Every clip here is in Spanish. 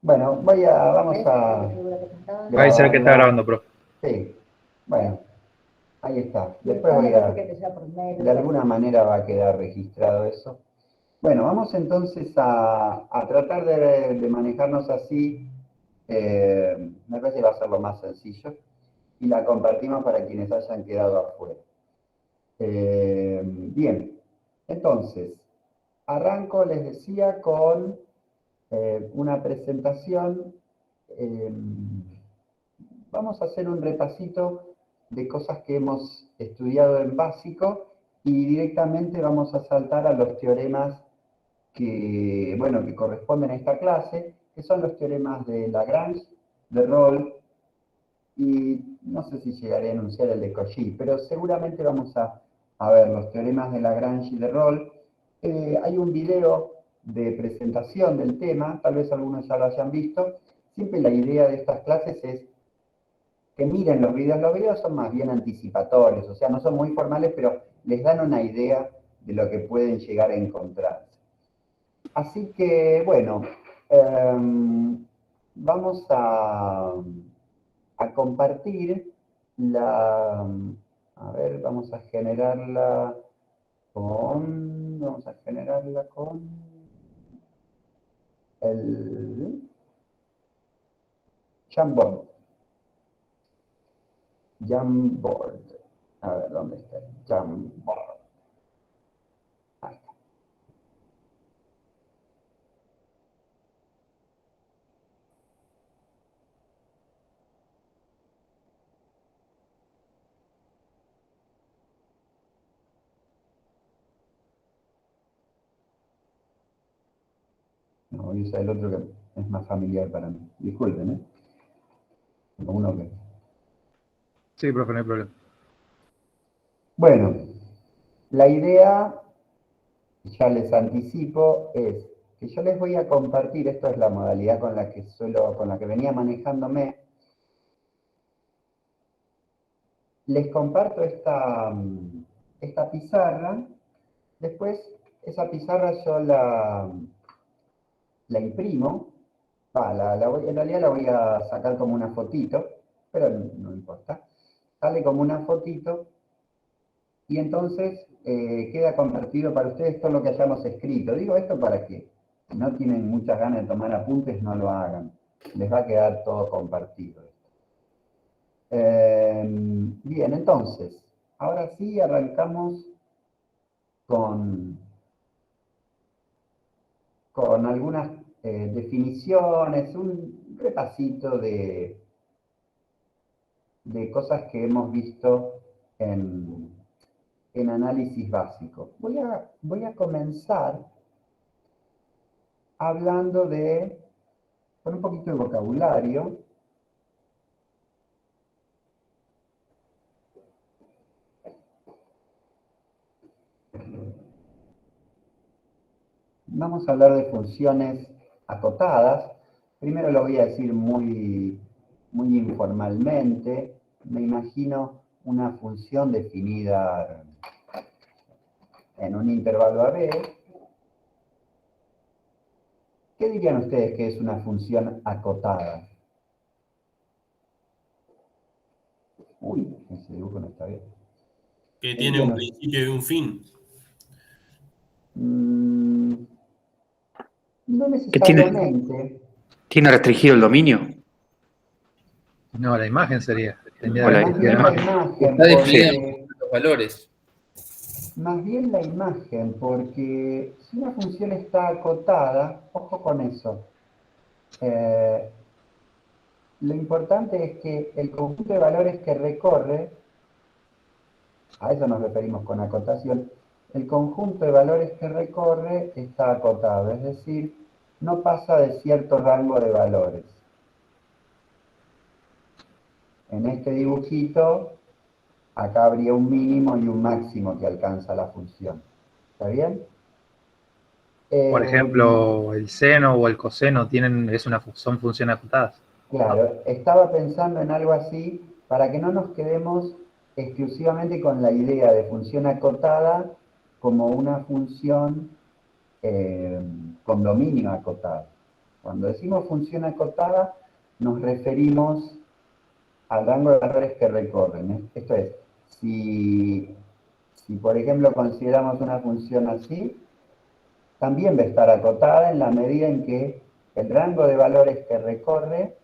Bueno, vamos a Ahí se ve que está grabarla. grabando, profe. Sí, bueno, ahí está. Después voy a, de alguna manera va a quedar registrado eso. Bueno, vamos entonces a tratar de manejarnos así. Me parece que va a ser lo más sencillo. Y la compartimos para quienes hayan quedado afuera. Bien, entonces, arranco, les decía, con una presentación. eh, Vamos a hacer un repasito de cosas que hemos estudiado en básico y directamente vamos a saltar a los teoremas que, bueno, que corresponden a esta clase, que son los teoremas de Lagrange, de Rolle, y no sé si llegaré a enunciar el de Cauchy, pero seguramente vamos a ver los teoremas de Lagrange y de Rolle. Hay un video de presentación del tema, tal vez algunos ya lo hayan visto. Siempre la idea de estas clases es que miren los videos son más bien anticipatorios, o sea, no son muy formales, pero les dan una idea de lo que pueden llegar a encontrarse. Así que, bueno, vamos a compartir a ver, vamos a generarla con el Jamboard. Jamboard. A ver, ¿dónde está el Jamboard? Ahí está. No, voy a usar el otro que es más familiar para mí. Disculpen, ¿eh? Uno que... Sí, profe, no hay problema. Bueno, la idea, ya les anticipo, es que yo les voy a compartir, esto es la modalidad con la que venía manejándome, les comparto esta pizarra, después esa pizarra yo la imprimo, en realidad la voy a sacar como una fotito, pero no importa, sale como una fotito y entonces queda compartido para ustedes todo lo que hayamos escrito. Digo esto para que si no tienen muchas ganas de tomar apuntes, no lo hagan. Les va a quedar todo compartido. Bien, entonces, ahora sí arrancamos con, con algunas definiciones, un repasito de cosas que hemos visto en análisis básico. Voy a comenzar hablando con un poquito de vocabulario. Vamos a hablar de funciones acotadas. Primero lo voy a decir muy informalmente. Me imagino una función definida en un intervalo AB. ¿Qué dirían ustedes que es una función acotada? Uy, ese dibujo no está bien. Que ¿Qué tiene un dirían? principio y un fin. Mm, no ¿Que tiene, necesariamente. tiene restringido el dominio? No, la imagen sería. Tendría O la, Más restringida la bien la imagen. imagen, Está definida sí. porque por los valores. más bien la imagen, porque si una función está acotada, ojo con eso, eh, lo importante es que el conjunto de valores que recorre, a eso nos referimos con acotación, el conjunto de valores que recorre está acotado, es decir, no pasa de cierto rango de valores. En este dibujito, acá habría un mínimo y un máximo que alcanza la función. ¿Está bien? Por ejemplo, el seno o el coseno son funciones acotadas. Claro, estaba pensando en algo así para que no nos quedemos exclusivamente con la idea de función acotada como una función con dominio acotado. Cuando decimos función acotada, nos referimos al rango de valores que recorren. Esto es, si por ejemplo consideramos una función así, también va a estar acotada en la medida en que el rango de valores que recorre,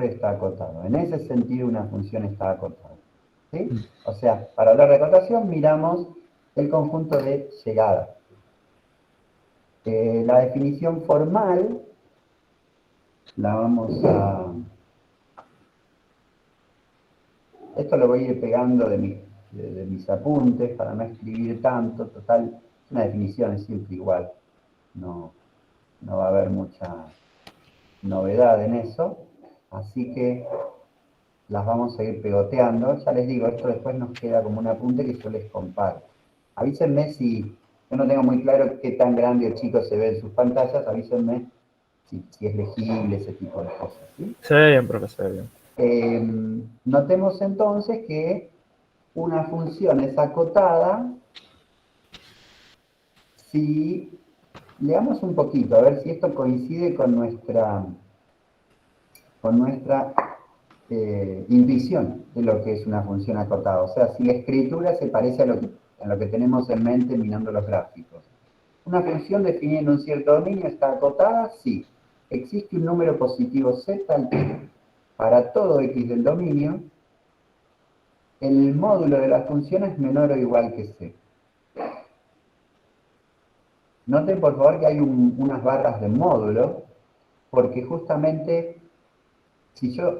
está acotado. En ese sentido una función está acotada. ¿Sí? O sea, para hablar de acotación miramos el conjunto de llegada. La definición formal la vamos a... Esto lo voy a ir pegando de mis apuntes para no escribir tanto. Total, una definición es siempre igual. No va a haber mucha novedad en eso. Así que las vamos a ir pegoteando. Ya les digo, esto después nos queda como un apunte que yo les comparto. Avísenme si yo no tengo muy claro qué tan grande o chico se ve en sus pantallas. Avísenme si es legible ese tipo de cosas. ¿Sí? Se ve bien, profe, se ve bien. Notemos entonces que una función es acotada si leamos un poquito, a ver si esto coincide con nuestra intuición de lo que es una función acotada. O sea, si la escritura se parece a lo que tenemos en mente mirando los gráficos. Una función definida en un cierto dominio está acotada, sí. Existe un número positivo z al que para todo x del dominio, el módulo de la función es menor o igual que c. Noten por favor que hay unas barras de módulo, porque justamente, si yo,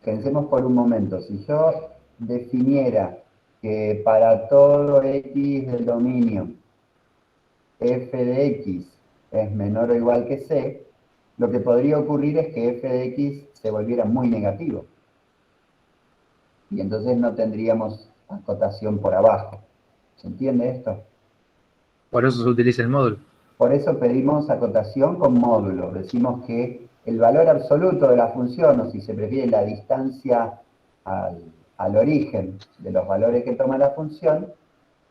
pensemos por un momento, si yo definiera que para todo x del dominio f de x es menor o igual que c, lo que podría ocurrir es que f de x se volviera muy negativo. Y entonces no tendríamos acotación por abajo. ¿Se entiende esto? Por eso se utiliza el módulo. Por eso pedimos acotación con módulo. Decimos que el valor absoluto de la función, o si se prefiere la distancia al origen de los valores que toma la función,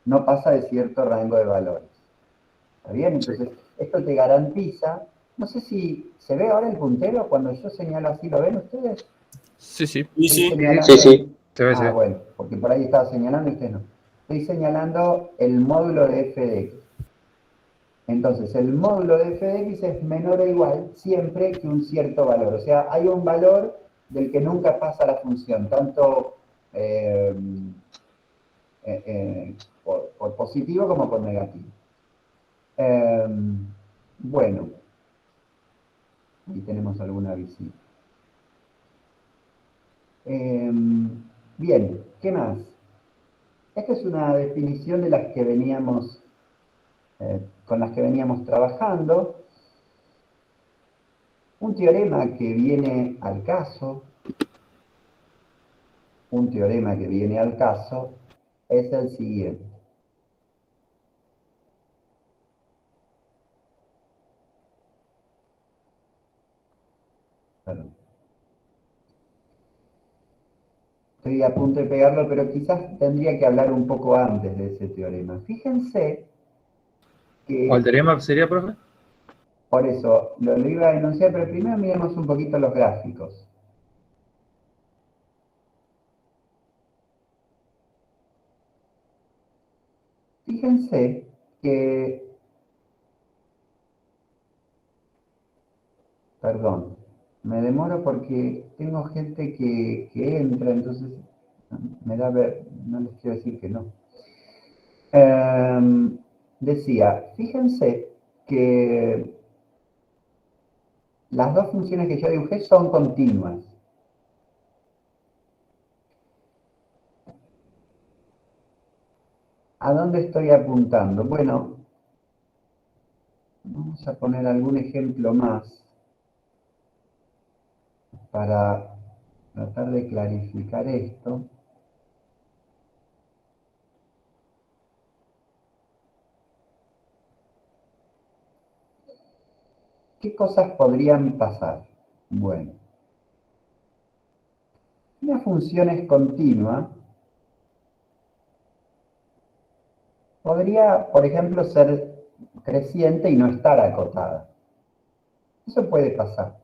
no pasa de cierto rango de valores. ¿Está bien? Entonces, esto te garantiza... No sé si se ve ahora el puntero cuando yo señalo así, ¿lo ven ustedes? Sí, sí. Sí, sí. Sí, sí. Se ve, se ve. Bueno, porque por ahí estaba señalando y ustedes no. Estoy señalando el módulo de f de x. Entonces, el módulo de f de x es menor o igual siempre que un cierto valor. O sea, hay un valor del que nunca pasa la función, tanto por positivo como por negativo. Bueno, ahí tenemos alguna visita. Bien, ¿qué más? Esta es una definición de las que veníamos, con las que veníamos trabajando. Un teorema que viene al caso, es el siguiente. Perdón. Estoy a punto de pegarlo, pero quizás tendría que hablar un poco antes de ese teorema. Fíjense que... ¿O el teorema sería, profe? Por eso, lo iba a enunciar, pero primero miremos un poquito los gráficos. Fíjense que... Perdón, me demoro porque tengo gente que entra, entonces me da ver, no les quiero decir que no. Decía, fíjense que las dos funciones que yo dibujé son continuas. ¿A dónde estoy apuntando? Bueno, vamos a poner algún ejemplo más para tratar de clarificar esto. ¿Qué cosas podrían pasar? Bueno, una función es continua. Podría, por ejemplo, ser creciente y no estar acotada. Eso puede pasar.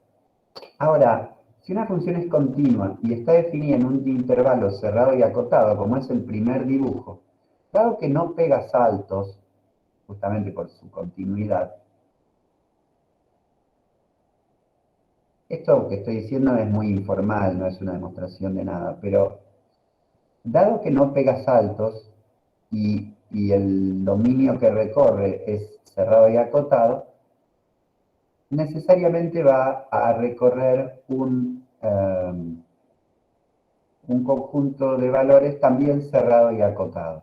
Ahora, si una función es continua y está definida en un intervalo cerrado y acotado, como es el primer dibujo, dado que no pega saltos, justamente por su continuidad, esto que estoy diciendo es muy informal, no es una demostración de nada, pero dado que no pega saltos y el dominio que recorre es cerrado y acotado, necesariamente va a recorrer un conjunto de valores también cerrado y acotado.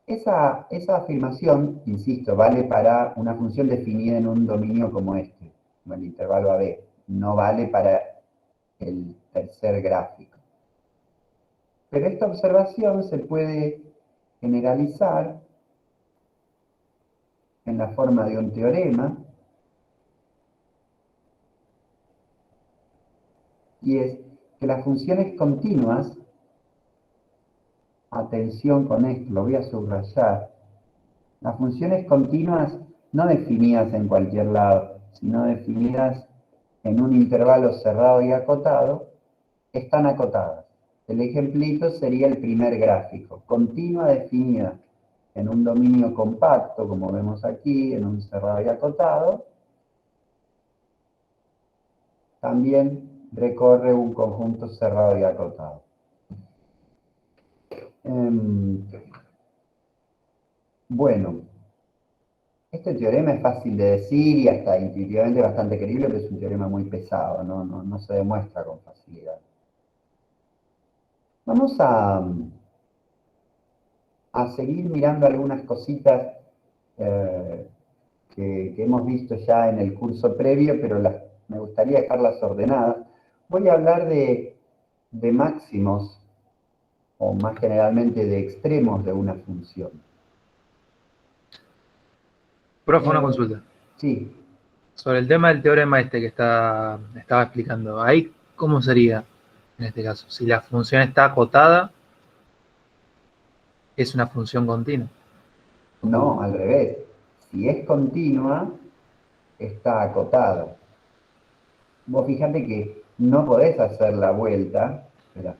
Esa afirmación, insisto, vale para una función definida en un dominio como este, como el intervalo AB, no vale para el tercer gráfico. Pero esta observación se puede generalizar en la forma de un teorema, y es que las funciones continuas, atención con esto, lo voy a subrayar, las funciones continuas no definidas en cualquier lado, sino definidas en un intervalo cerrado y acotado, están acotadas. El ejemplito sería el primer gráfico, continua definida en un dominio compacto, como vemos aquí, en un cerrado y acotado, también recorre un conjunto cerrado y acotado. Bueno, este teorema es fácil de decir y hasta intuitivamente bastante creíble, pero es un teorema muy pesado, no se demuestra con facilidad. Vamos a seguir mirando algunas cositas que hemos visto ya en el curso previo, pero me gustaría dejarlas ordenadas. Voy a hablar de máximos, o más generalmente de extremos de una función. Profe, una consulta. Sí. Sobre el tema del teorema este que estaba explicando, ahí, ¿cómo sería en este caso? Si la función está acotada, es una función continua. No, al revés. Si es continua, está acotada. Vos fíjate que no podés hacer la vuelta. Espera.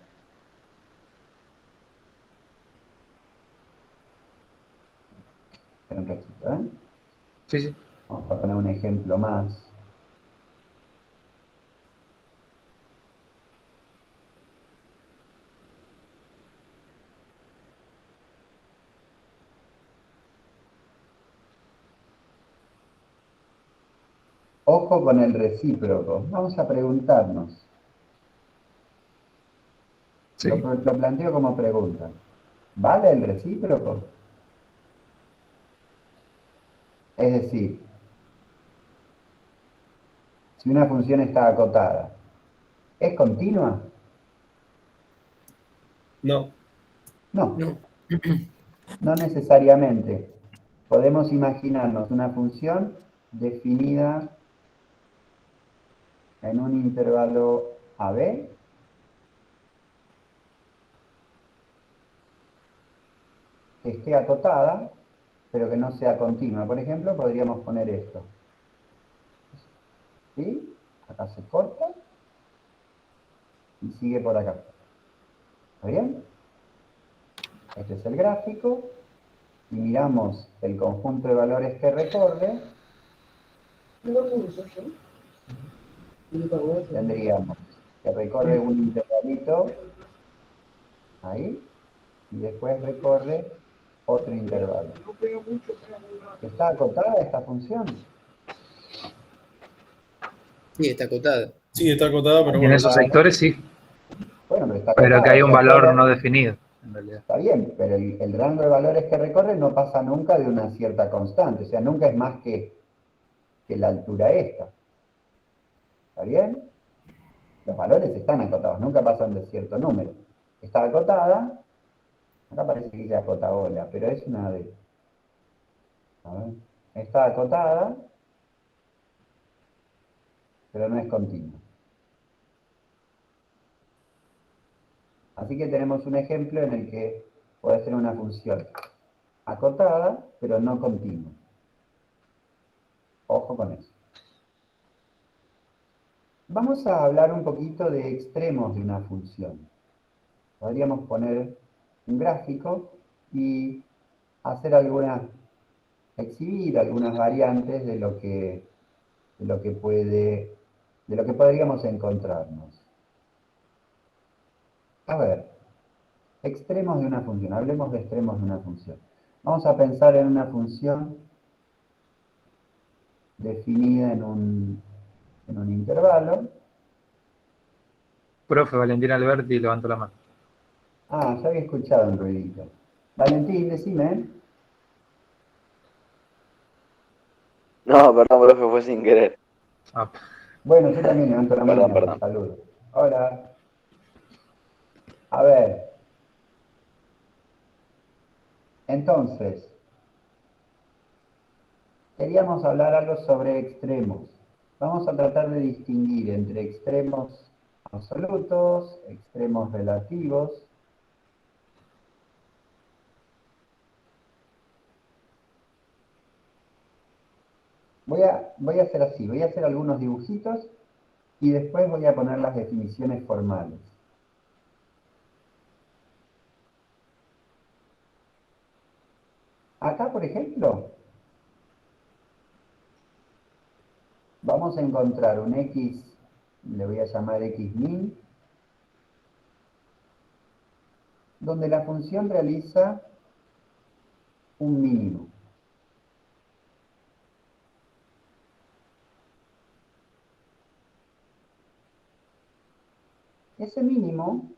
Espera un cachito, ¿eh? Sí, sí. Vamos a poner un ejemplo más. Ojo con el recíproco. Vamos a preguntarnos. Sí. Lo planteo como pregunta. ¿Vale el recíproco? Es decir, si una función está acotada, ¿es continua? No. No, No. no necesariamente. Podemos imaginarnos una función definida en un intervalo AB, que esté acotada, pero que no sea continua. Por ejemplo, podríamos poner esto. ¿Sí? Acá se corta y sigue por acá. ¿Está bien? Este es el gráfico. Y miramos el conjunto de valores que recorre. Tendríamos que recorre un intervalito ahí y después recorre otro intervalo. ¿Está acotada esta función? Sí, está acotada. Sí, está acotada, pero Y en bueno. esos sectores sí, Bueno, pero está pero que acotada. hay O un sea, valor no definido, en realidad. está bien, pero el rango de valores que recorre no pasa nunca de una cierta constante. O sea, nunca es más que la altura esta. ¿Está bien? Los valores están acotados, nunca pasan de cierto número. Está acotada, acá parece que dice acotabola, pero es una D. A ver. Está acotada, pero no es continua. Así que tenemos un ejemplo en el que puede ser una función acotada, pero no continua. Ojo con eso. Vamos a hablar un poquito de extremos de una función. Podríamos poner un gráfico y hacer exhibir algunas variantes de lo que podríamos encontrarnos. A ver, extremos de una función. Hablemos de extremos de una función. Vamos a pensar en una función definida en un intervalo. Profe Valentín Alberti, levanto la mano. Ah, ya había escuchado un ruidito. Valentín, decime. No, perdón, profe, fue sin querer. Ah, Bueno, yo también levanto la mano. Perdón. Saludos. Hola. A ver. Entonces, queríamos hablar algo sobre extremos. Vamos a tratar de distinguir entre extremos absolutos, extremos relativos. Voy a hacer así, voy a hacer algunos dibujitos y después voy a poner las definiciones formales. Acá, por ejemplo, vamos a encontrar un x, le voy a llamar x min, donde la función realiza un mínimo. Ese mínimo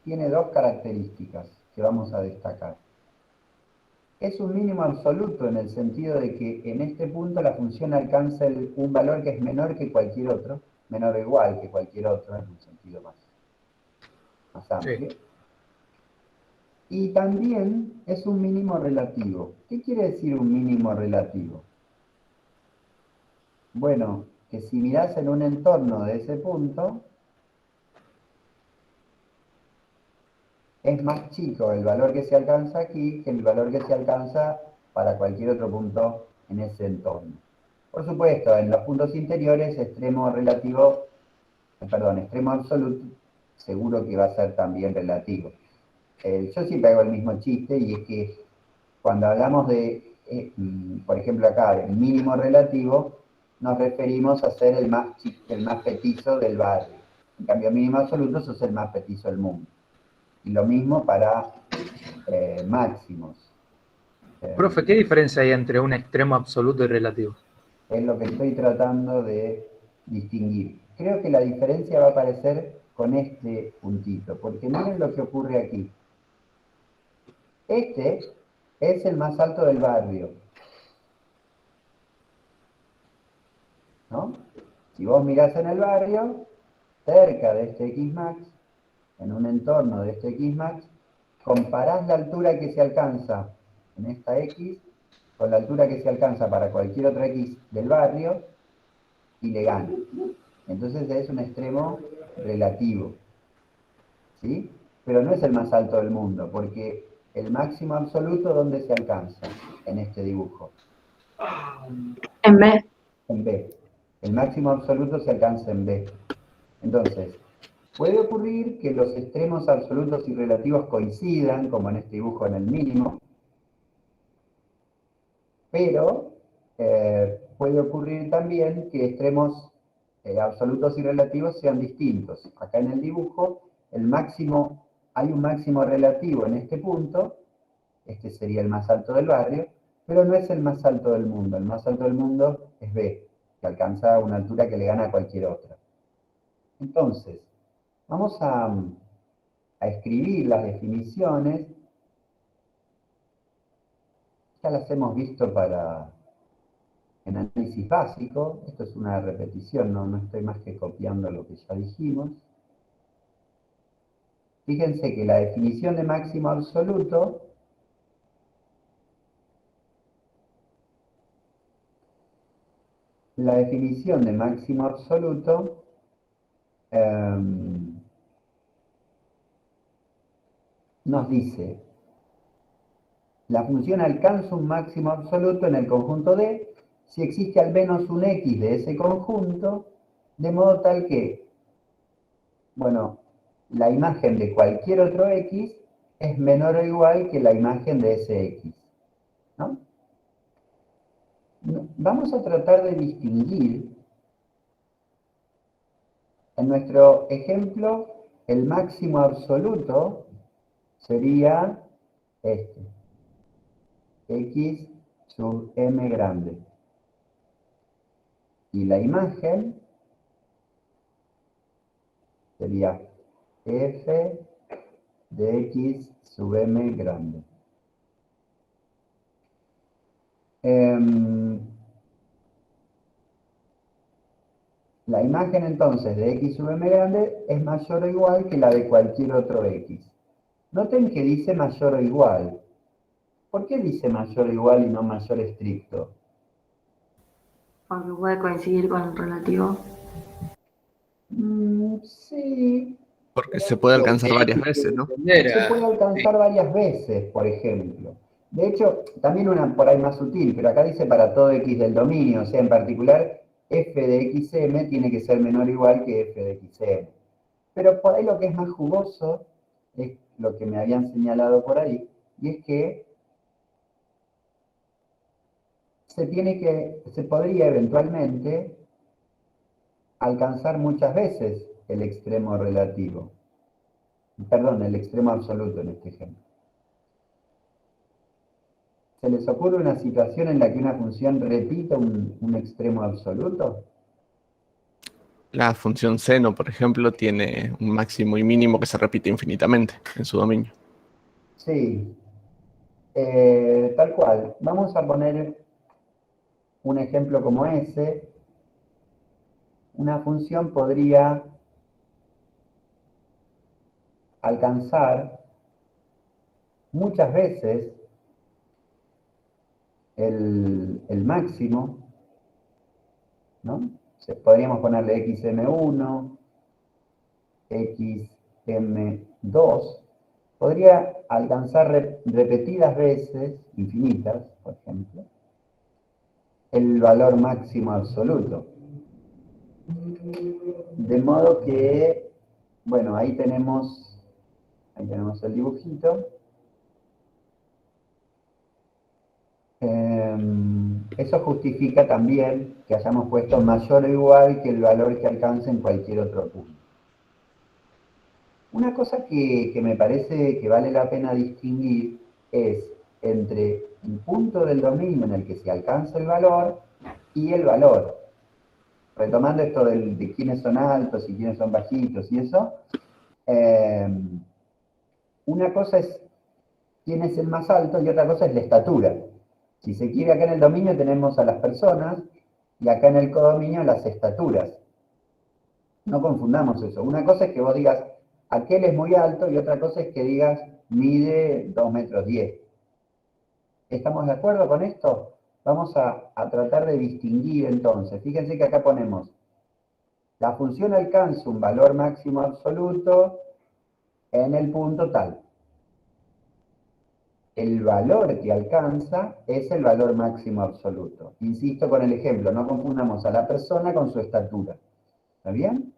tiene dos características que vamos a destacar. Es un mínimo absoluto en el sentido de que en este punto la función alcanza un valor que es menor que cualquier otro, menor o igual que cualquier otro en un sentido más amplio. sí. Y también es un mínimo relativo. ¿Qué quiere decir un mínimo relativo? Bueno, que si mirás en un entorno de ese punto, es más chico el valor que se alcanza aquí que el valor que se alcanza para cualquier otro punto en ese entorno. Por supuesto, en los puntos interiores, extremo absoluto, seguro que va a ser también relativo. Yo siempre hago el mismo chiste y es que cuando hablamos de, por ejemplo acá, del mínimo relativo, nos referimos a ser el más petizo del barrio. En cambio, mínimo absoluto, sos el más petizo del mundo. Y lo mismo para máximos. Profe, ¿qué diferencia hay entre un extremo absoluto y relativo? Es lo que estoy tratando de distinguir. Creo que la diferencia va a aparecer con este puntito, porque miren lo que ocurre aquí. Este es el más alto del barrio, ¿no? Si vos mirás en el barrio, cerca de este Xmax, en un entorno de este Xmax, comparás la altura que se alcanza en esta X con la altura que se alcanza para cualquier otra X del barrio y le gana. Entonces es un extremo relativo, ¿sí? Pero no es el más alto del mundo, porque el máximo absoluto, ¿dónde se alcanza en este dibujo? En B. En B. El máximo absoluto se alcanza en B. Entonces, puede ocurrir que los extremos absolutos y relativos coincidan, como en este dibujo en el mínimo, pero puede ocurrir también que extremos absolutos y relativos sean distintos. Acá en el dibujo, hay un máximo relativo en este punto, este sería el más alto del barrio, pero no es el más alto del mundo. El más alto del mundo es B, que alcanza una altura que le gana a cualquier otra. Entonces, vamos a escribir las definiciones. Ya las hemos visto en análisis básico. Esto es una repetición, no estoy más que copiando lo que ya dijimos. Fíjense que la definición de máximo absoluto nos dice la función alcanza un máximo absoluto en el conjunto D si existe al menos un X de ese conjunto, de modo tal que, bueno, la imagen de cualquier otro X es menor o igual que la imagen de ese X, ¿no? Vamos a tratar de distinguir, en nuestro ejemplo, el máximo absoluto sería este, X sub m grande. Y la imagen sería f de X sub m grande. La imagen entonces de X sub m grande es mayor o igual que la de cualquier otro X. Noten que dice mayor o igual. ¿Por qué dice mayor o igual y no mayor estricto? Porque puede coincidir con el relativo. Sí. Porque se puede alcanzar varias veces, ¿no? Se puede alcanzar varias veces, por ejemplo. De hecho, también una por ahí más sutil, pero acá dice para todo X del dominio, o sea, en particular, f de xm tiene que ser menor o igual que f de xm. Pero por ahí lo que es más jugoso es lo que me habían señalado por ahí, y es que se podría eventualmente alcanzar muchas veces el extremo relativo. Perdón, el extremo absoluto en este ejemplo. ¿Se les ocurre una situación en la que una función repita un extremo absoluto? La función seno, por ejemplo, tiene un máximo y mínimo que se repite infinitamente en su dominio. Sí, tal cual. Vamos a poner un ejemplo como ese. Una función podría alcanzar muchas veces el máximo, ¿no? Podríamos ponerle xm1, xm2, podría alcanzar repetidas veces, infinitas, por ejemplo, el valor máximo absoluto. De modo que, bueno, ahí tenemos el dibujito. Eso justifica también que hayamos puesto mayor o igual que el valor que alcance en cualquier otro punto. Una cosa que me parece que vale la pena distinguir es entre el punto del dominio en el que se alcanza el valor y el valor. Retomando esto de quiénes son altos y quiénes son bajitos y eso, una cosa es quién es el más alto y otra cosa es la estatura. Si se quiere, acá en el dominio tenemos a las personas y acá en el codominio las estaturas. No confundamos eso. Una cosa es que vos digas, aquel es muy alto, y otra cosa es que digas, mide 2,10 metros. ¿Estamos de acuerdo con esto? Vamos a tratar de distinguir entonces. Fíjense que acá ponemos, la función alcanza un valor máximo absoluto en el punto tal. El valor que alcanza es el valor máximo absoluto. Insisto con el ejemplo, no confundamos a la persona con su estatura. ¿Está bien?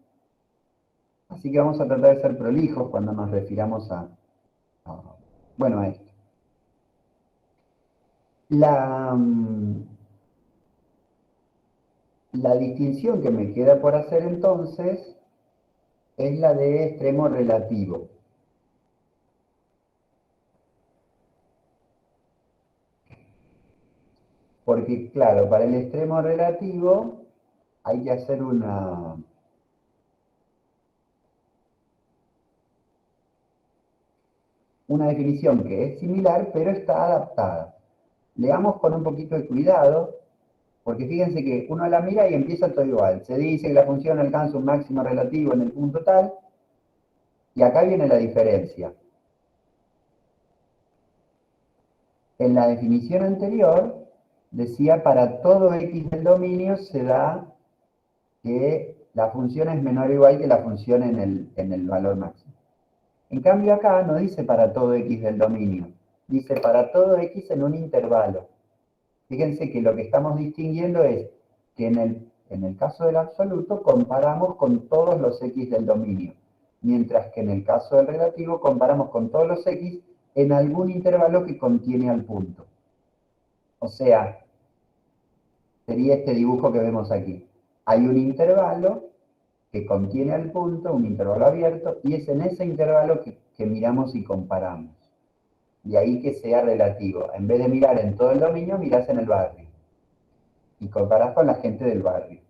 Así que vamos a tratar de ser prolijos cuando nos refiramos a esto. La distinción que me queda por hacer entonces es la de extremo relativo. Porque, claro, para el extremo relativo hay que hacer una definición que es similar, pero está adaptada. Leamos con un poquito de cuidado, porque fíjense que uno la mira y empieza todo igual. Se dice que la función alcanza un máximo relativo en el punto tal, y acá viene la diferencia. En la definición anterior, decía para todo x del dominio se da que la función es menor o igual que la función en el valor máximo. En cambio acá no dice para todo x del dominio, Dice para todo x en un intervalo. Fíjense que lo que estamos distinguiendo es que en el caso del absoluto comparamos con todos los x del dominio, mientras que en el caso del relativo comparamos con todos los x en algún intervalo que contiene al punto. O sea, sería este dibujo que vemos aquí. Hay un intervalo que contiene al punto, un intervalo abierto, y es en ese intervalo que miramos y comparamos. De ahí que sea relativo. En vez de mirar en todo el dominio, mirás en el barrio. Y comparás con la gente del barrio.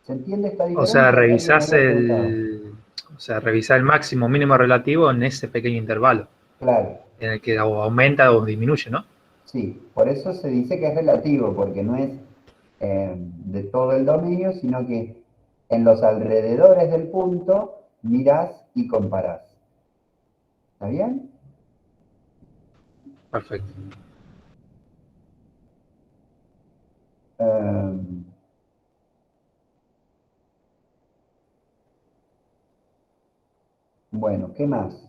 ¿Se entiende esta O diferencia? sea, ¿Alguien me revisás había preguntado? revisás el máximo mínimo relativo en ese pequeño intervalo, Claro, en el que o aumenta o disminuye, ¿no? sí. Por eso se dice que es relativo, porque no es de todo el dominio, sino que en los alrededores del punto mirás y comparás. ¿Está bien? Perfecto. Bueno, ¿qué más?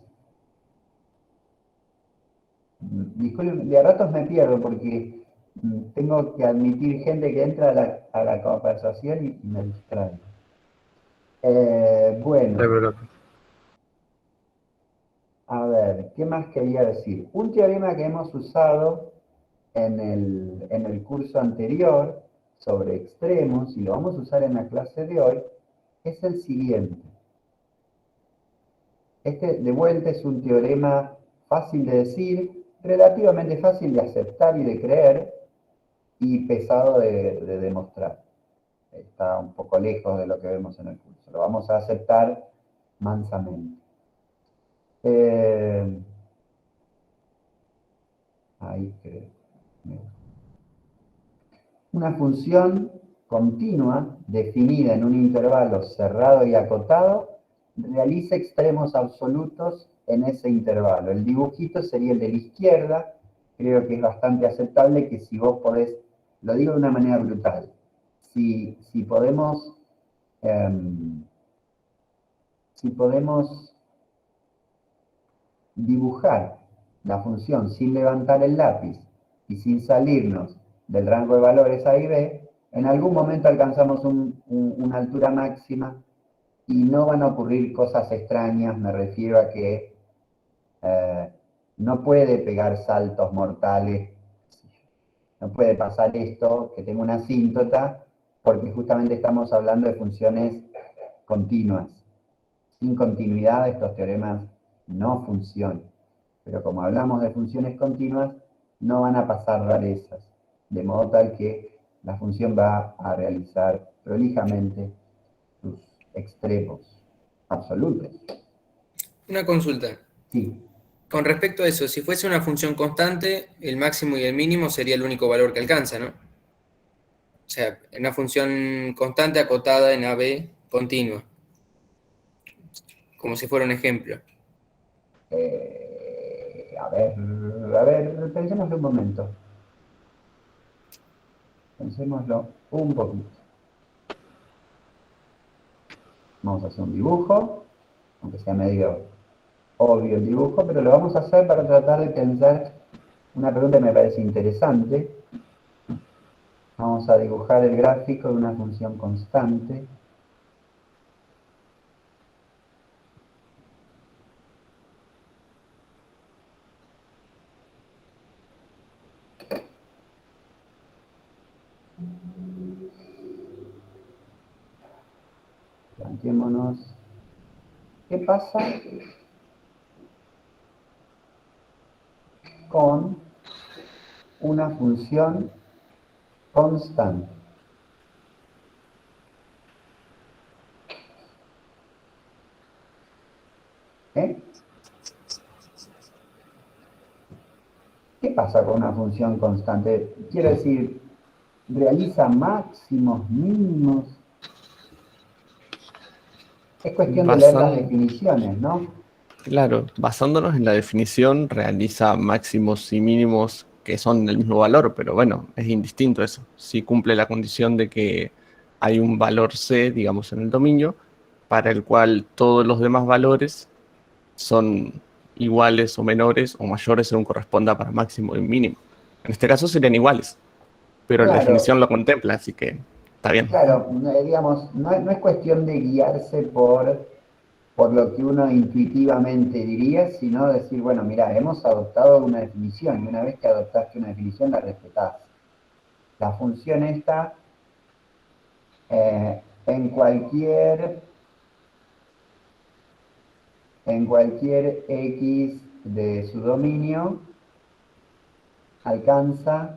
Disculpen, de a ratos me pierdo porque tengo que admitir gente que entra a la conversación y me distrae. Bueno, a ver, ¿qué más quería decir? Un teorema que hemos usado en el curso anterior sobre extremos, y lo vamos a usar en la clase de hoy, es el siguiente. Este, de vuelta, es un teorema fácil de decir, relativamente fácil de aceptar y de creer, y pesado de demostrar. Está un poco lejos de lo que vemos en el curso. Lo vamos a aceptar mansamente. Ahí creo. Una función continua definida en un intervalo cerrado y acotado realiza extremos absolutos en ese intervalo. El dibujito sería el de la izquierda. Creo que es bastante aceptable que si vos podés, lo digo de una manera brutal, si podemos dibujar la función sin levantar el lápiz y sin salirnos del rango de valores A y B, en algún momento alcanzamos una altura máxima y no van a ocurrir cosas extrañas. Me refiero a que no puede pegar saltos mortales, no puede pasar esto, que tenga una asíntota, porque justamente estamos hablando de funciones continuas. Sin continuidad estos teoremas no funcionan. Pero como hablamos de funciones continuas, no van a pasar rarezas, de modo tal que la función va a realizar prolijamente sus extremos absolutos. Una consulta. Sí, Con respecto a eso, si fuese una función constante, el máximo y el mínimo sería el único valor que alcanza, ¿no? O sea, una función constante acotada en AB continua, como si fuera un ejemplo. a ver, pensémoslo un momento. Pensémoslo un poquito. Vamos a hacer un dibujo, aunque sea medio obvio el dibujo, pero lo vamos a hacer para tratar de pensar una pregunta que me parece interesante. Vamos a dibujar el gráfico de una función constante. Planteémonos, ¿qué pasa con una función constante? ¿Qué pasa con una función constante? Quiero decir, ¿realiza máximos, mínimos? Es cuestión de leer las definiciones, ¿no? Claro, basándonos en la definición, realiza máximos y mínimos que son del mismo valor, pero bueno, es indistinto eso. Si cumple la condición de que hay un valor C, digamos, en el dominio, para el cual todos los demás valores son iguales o menores o mayores según corresponda para máximo y mínimo. En este caso serían iguales, pero la Claro. definición lo contempla, así que está bien. Claro, digamos, no es cuestión de guiarse por lo que uno intuitivamente diría, sino decir, bueno, mira, hemos adoptado una definición, y una vez que adoptaste una definición la respetás. La función esta, en cualquier X de su dominio, alcanza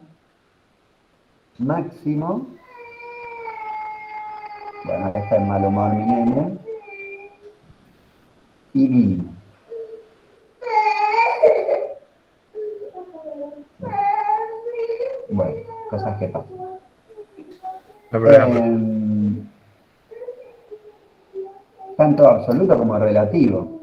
máximo, bueno, acá está en mal humor mi nene, y mínimo. Bueno, cosas que pasan. No hay problema. Tanto absoluto como relativo.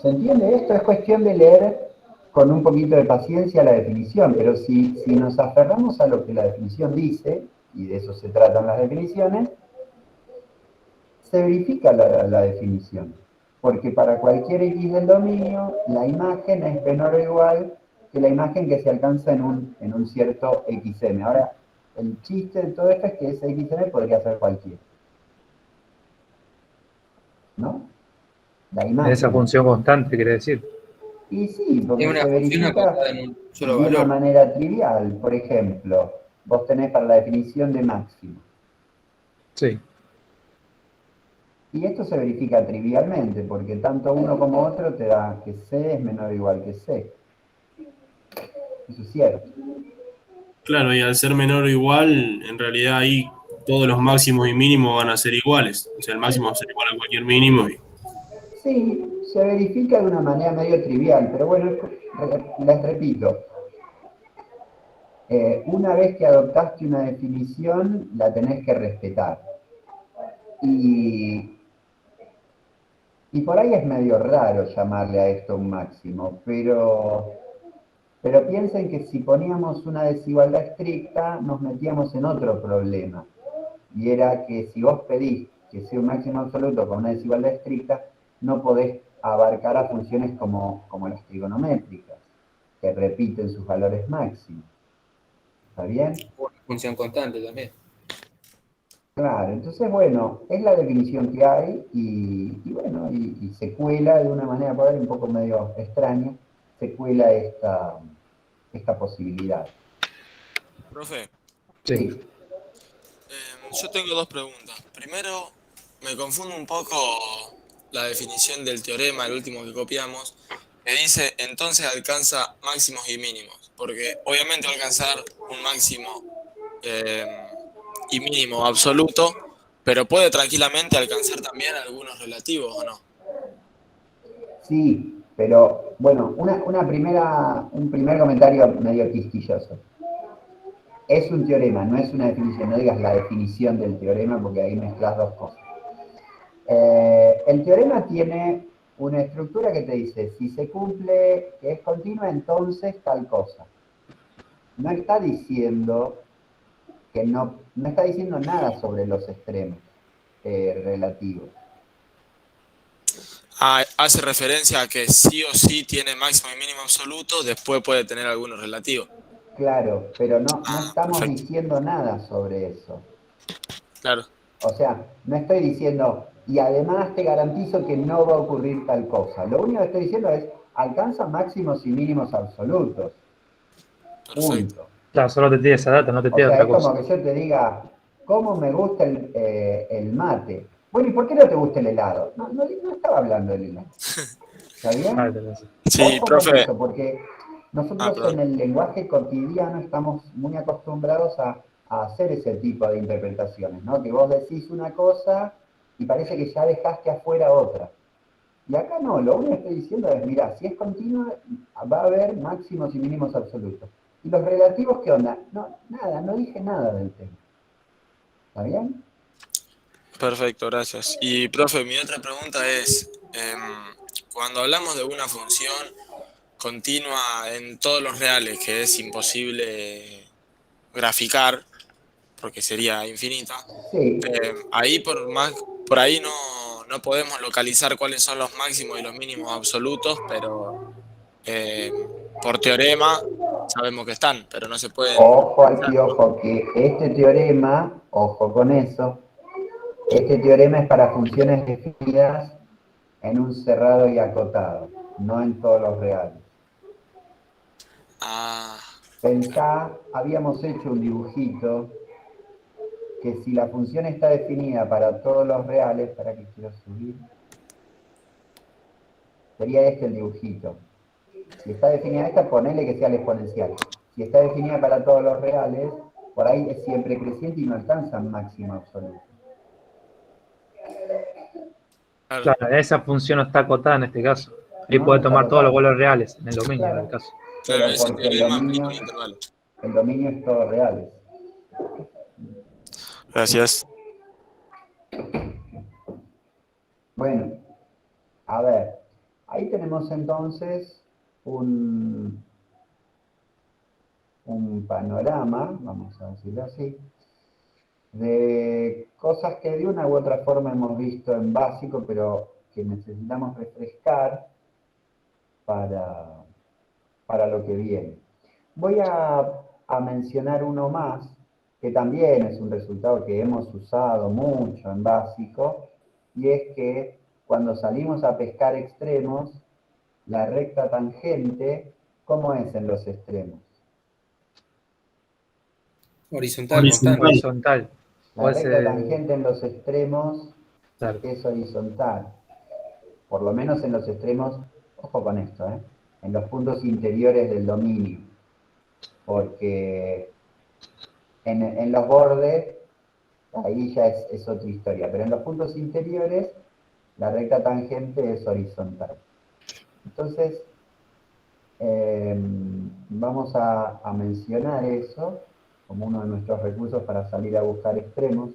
¿Se entiende esto? Es cuestión de leer con un poquito de paciencia la definición, pero si nos aferramos a lo que la definición dice, y de eso se tratan las definiciones, se verifica la definición. Porque para cualquier X del dominio, la imagen es menor o igual que la imagen que se alcanza en un cierto XM. Ahora, el chiste de todo esto es que ese XM podría ser cualquiera. ¿No? La imagen. Esa función constante, quiere decir. Y sí, porque Es una se función verifica acotada en un solo de una valor. manera trivial. Por ejemplo, vos tenés para la definición de máximo. Sí. Y esto se verifica trivialmente, porque tanto uno como otro te da que C es menor o igual que C. Eso es cierto. Claro, y al ser menor o igual, en realidad ahí todos los máximos y mínimos van a ser iguales. O sea, el máximo va a ser igual a cualquier mínimo. Sí, se verifica de una manera medio trivial, pero bueno, les repito, una vez que adoptaste una definición, la tenés que respetar. Y por ahí es medio raro llamarle a esto un máximo, pero piensen que si poníamos una desigualdad estricta, nos metíamos en otro problema. Y era que si vos pedís que sea un máximo absoluto con una desigualdad estricta, no podés abarcar a funciones como las trigonométricas, que repiten sus valores máximos. ¿Está bien? Una función constante también. Claro, entonces, bueno, es la definición que hay y bueno, y se cuela de una manera por ahí un poco medio extraña, se cuela esta posibilidad. Profe, Sí. yo tengo dos preguntas. Primero, me confundo un poco la definición del teorema, el último que copiamos, que dice entonces alcanza máximos y mínimos, porque obviamente va a alcanzar un máximo y mínimo absoluto, pero puede tranquilamente alcanzar también algunos relativos, ¿o no? Sí, pero bueno, un primer comentario medio quisquilloso. Es un teorema, no es una definición, no digas la definición del teorema porque ahí mezclas dos cosas. El teorema tiene una estructura que te dice, si se cumple que es continua, entonces tal cosa. No está diciendo que no está diciendo nada sobre los extremos relativos. Hace referencia a que sí o sí tiene máximo y mínimo absoluto, después puede tener algunos relativos. Claro, pero no estamos Perfecto. diciendo nada sobre eso. Claro, O sea, no estoy diciendo, y además te garantizo que no va a ocurrir tal cosa. Lo único que estoy diciendo es, alcanza máximos y mínimos absolutos. perfecto. Punto. Claro, solo te tira esa data, no te O tira sea, otra es como cosa. que yo te diga, ¿cómo me gusta el mate? Bueno, ¿y por qué no te gusta el helado? No estaba hablando del helado. ¿Está bien? Ah, tenés. Sí, Ojo con profe. eso, porque nosotros en Perdón. el lenguaje cotidiano estamos muy acostumbrados a hacer ese tipo de interpretaciones, ¿no? Que vos decís una cosa y parece que ya dejaste afuera otra. Y acá no, lo único que estoy diciendo es, mira, si es continua, va a haber máximos y mínimos absolutos. ¿Y los relativos qué onda? No, nada, no dije nada del tema. ¿Está bien? Perfecto, gracias. Y profe, mi otra pregunta es, cuando hablamos de una función continua en todos los reales, que es imposible graficar, porque sería infinita, Sí, ahí por ahí no podemos localizar cuáles son los máximos y los mínimos absolutos, pero por teorema sabemos que están, pero no se pueden Ojo localizar. aquí, ojo, que este teorema, ojo con eso, este teorema es para funciones definidas en un cerrado y acotado, no en todos los reales. Ah, Pensá, habíamos hecho un dibujito que si la función está definida para todos los reales, para que quiero subir, sería este el dibujito. Si está definida esta, ponele que sea la exponencial. Si está definida para todos los reales, por ahí es siempre creciente y no alcanza máximo absoluto. claro. Claro, esa función no está acotada en este caso. Ahí No, puede no está tomar todos los acotada. valores reales en el dominio Claro. del caso. Claro, Pero ese porque teorema aplica un intervalo. el dominio es todo reales. Gracias. Bueno, a ver, ahí tenemos entonces un panorama, vamos a decirlo así, de cosas que de una u otra forma hemos visto en básico, pero que necesitamos refrescar para lo que viene. Voy a mencionar uno más, que también es un resultado que hemos usado mucho en básico, y es que cuando salimos a pescar extremos, la recta tangente, ¿cómo es en los extremos? Horizontal, Horizontal. constante. Horizontal. La Puede recta ser, tangente en los extremos claro. es horizontal. Por lo menos en los extremos, ojo con esto, en los puntos interiores del dominio. Porque en los bordes, ahí ya es otra historia. Pero en los puntos interiores, la recta tangente es horizontal. Entonces, vamos a mencionar eso como uno de nuestros recursos para salir a buscar extremos.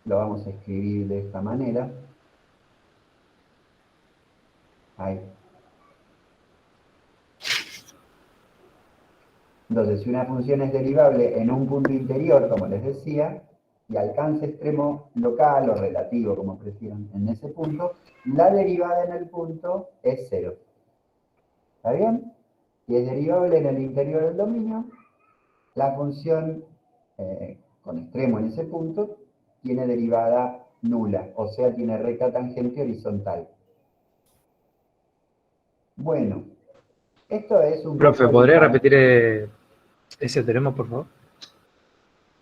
Lo vamos a escribir de esta manera. Ahí. Entonces, si una función es derivable en un punto interior, como les decía, y alcanza extremo local o relativo, como prefieran, en ese punto, la derivada en el punto es 0. ¿Está bien? Si es derivable en el interior del dominio, la función con extremo en ese punto tiene derivada nula, o sea, tiene recta tangente horizontal. Bueno, esto es un Profe, poco ¿podría para... repetir ese teorema, por favor?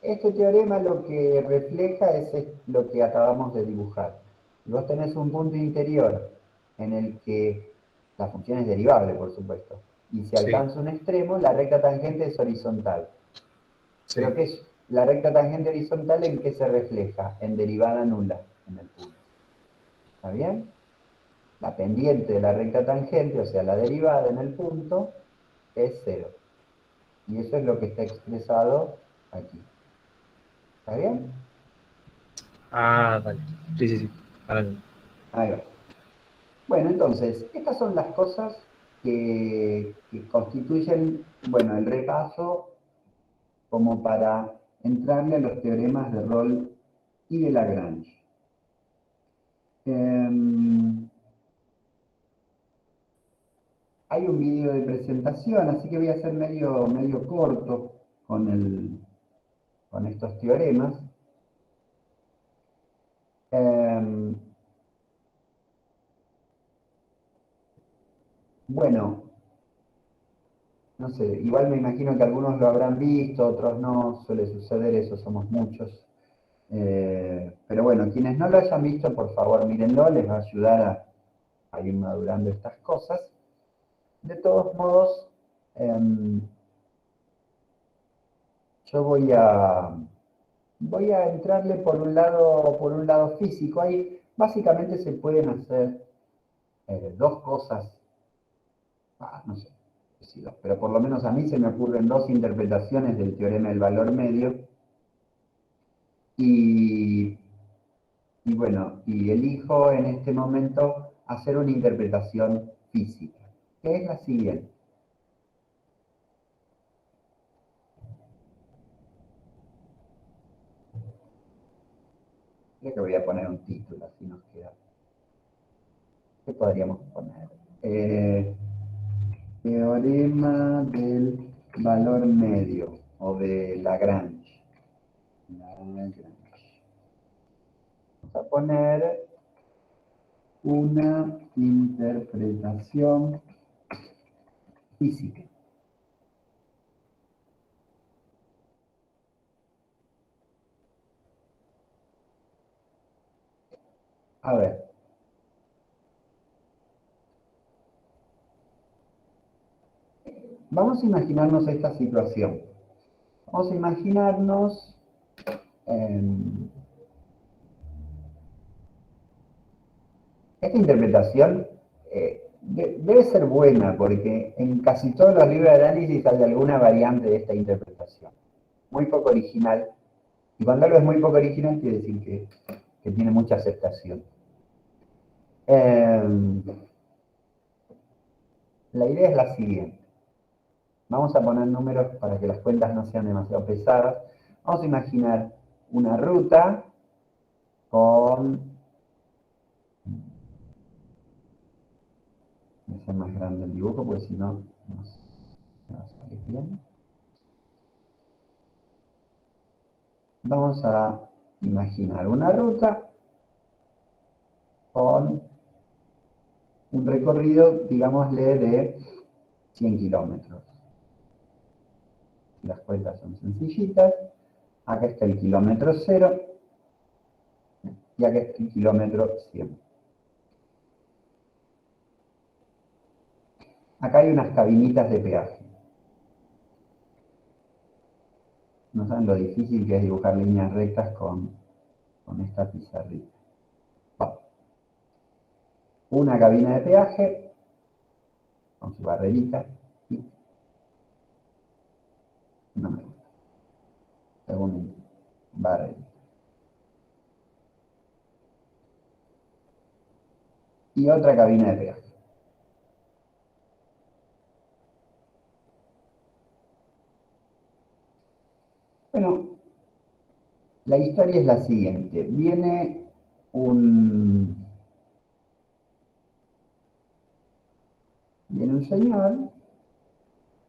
Este teorema lo que refleja es lo que acabamos de dibujar. Vos tenés un punto interior en el que la función es derivable, por supuesto, y si Sí, alcanza un extremo, la recta tangente es horizontal. sí. Pero ¿qué es la recta tangente horizontal en qué se refleja? En derivada nula en el punto. ¿Está bien? La pendiente de la recta tangente, o sea, la derivada en el punto, es 0. Y eso es lo que está expresado aquí. ¿Está bien? Ah, vale. Sí, sí, sí. Ahora Ahí va. Bueno, entonces, estas son las cosas que constituyen, bueno, el repaso como para entrarle a los teoremas de Rolle y de Lagrange. Hay un vídeo de presentación, así que voy a ser medio corto con estos teoremas. Bueno, no sé, igual me imagino que algunos lo habrán visto, otros no, suele suceder eso, somos muchos. Pero bueno, quienes no lo hayan visto, por favor, mírenlo, les va a ayudar a ir madurando estas cosas. De todos modos, yo voy a entrarle por un lado físico. Ahí básicamente se pueden hacer dos cosas, no sé si dos, pero por lo menos a mí se me ocurren dos interpretaciones del teorema del valor medio. Y bueno, y elijo en este momento hacer una interpretación física, que es la siguiente. Creo que voy a poner un título, así nos queda. ¿Qué podríamos poner? Teorema del valor medio, o de Lagrange. Vamos a poner una interpretación física. A ver. Vamos a imaginarnos esta situación. Vamos a imaginarnos esta interpretación debe ser buena porque en casi todos los libros de análisis hay alguna variante de esta interpretación. Muy poco original. Y cuando algo es muy poco original quiere decir que tiene mucha aceptación. La idea es la siguiente. Vamos a poner números para que las cuentas no sean demasiado pesadas. Vamos a imaginar una ruta con... Voy a hacer más grande el dibujo porque si no, no va a salir bien. Vamos a imaginar una ruta con un recorrido, digámosle, de 100 kilómetros. Las cuentas son sencillitas. Acá está el kilómetro 0 y acá está el kilómetro 100. Acá hay unas cabinitas de peaje. No saben lo difícil que es dibujar líneas rectas con esta pizarrita. Bueno. Una cabina de peaje con su barrerita. No me gusta. Según barrerita. Y otra cabina de peaje. Bueno, la historia es la siguiente. Viene un señor,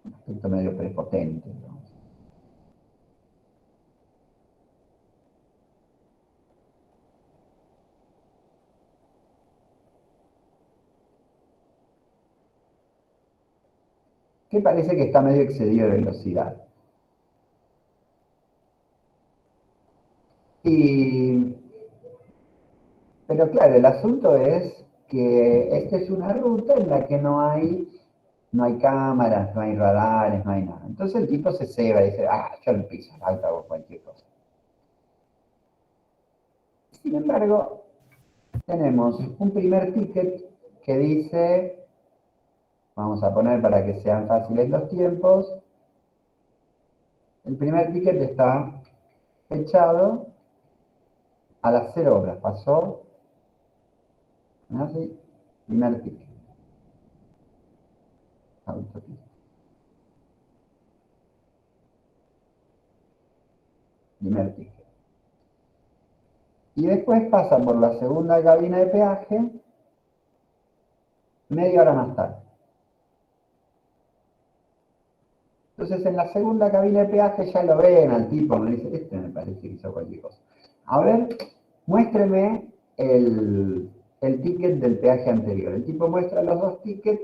un aspecto medio prepotente, ¿no? Que parece que está medio excedido de velocidad. Pero claro, el asunto es que esta es una ruta en la que no hay cámaras, no hay radares, no hay nada. Entonces el tipo se ceba y dice, yo le piso al alta o cualquier cosa. Sin embargo, tenemos un primer ticket que dice, vamos a poner para que sean fáciles los tiempos, el primer ticket está fechado a las 0 horas, pasó, así, primer ticket. Autopista. Primer ticket. Y después pasa por la segunda cabina de peaje media hora más tarde. Entonces en la segunda cabina de peaje ya lo ven al tipo, me dice, este me parece que hizo cualquier cosa. A ver, muéstreme el ticket del peaje anterior. El tipo muestra los dos tickets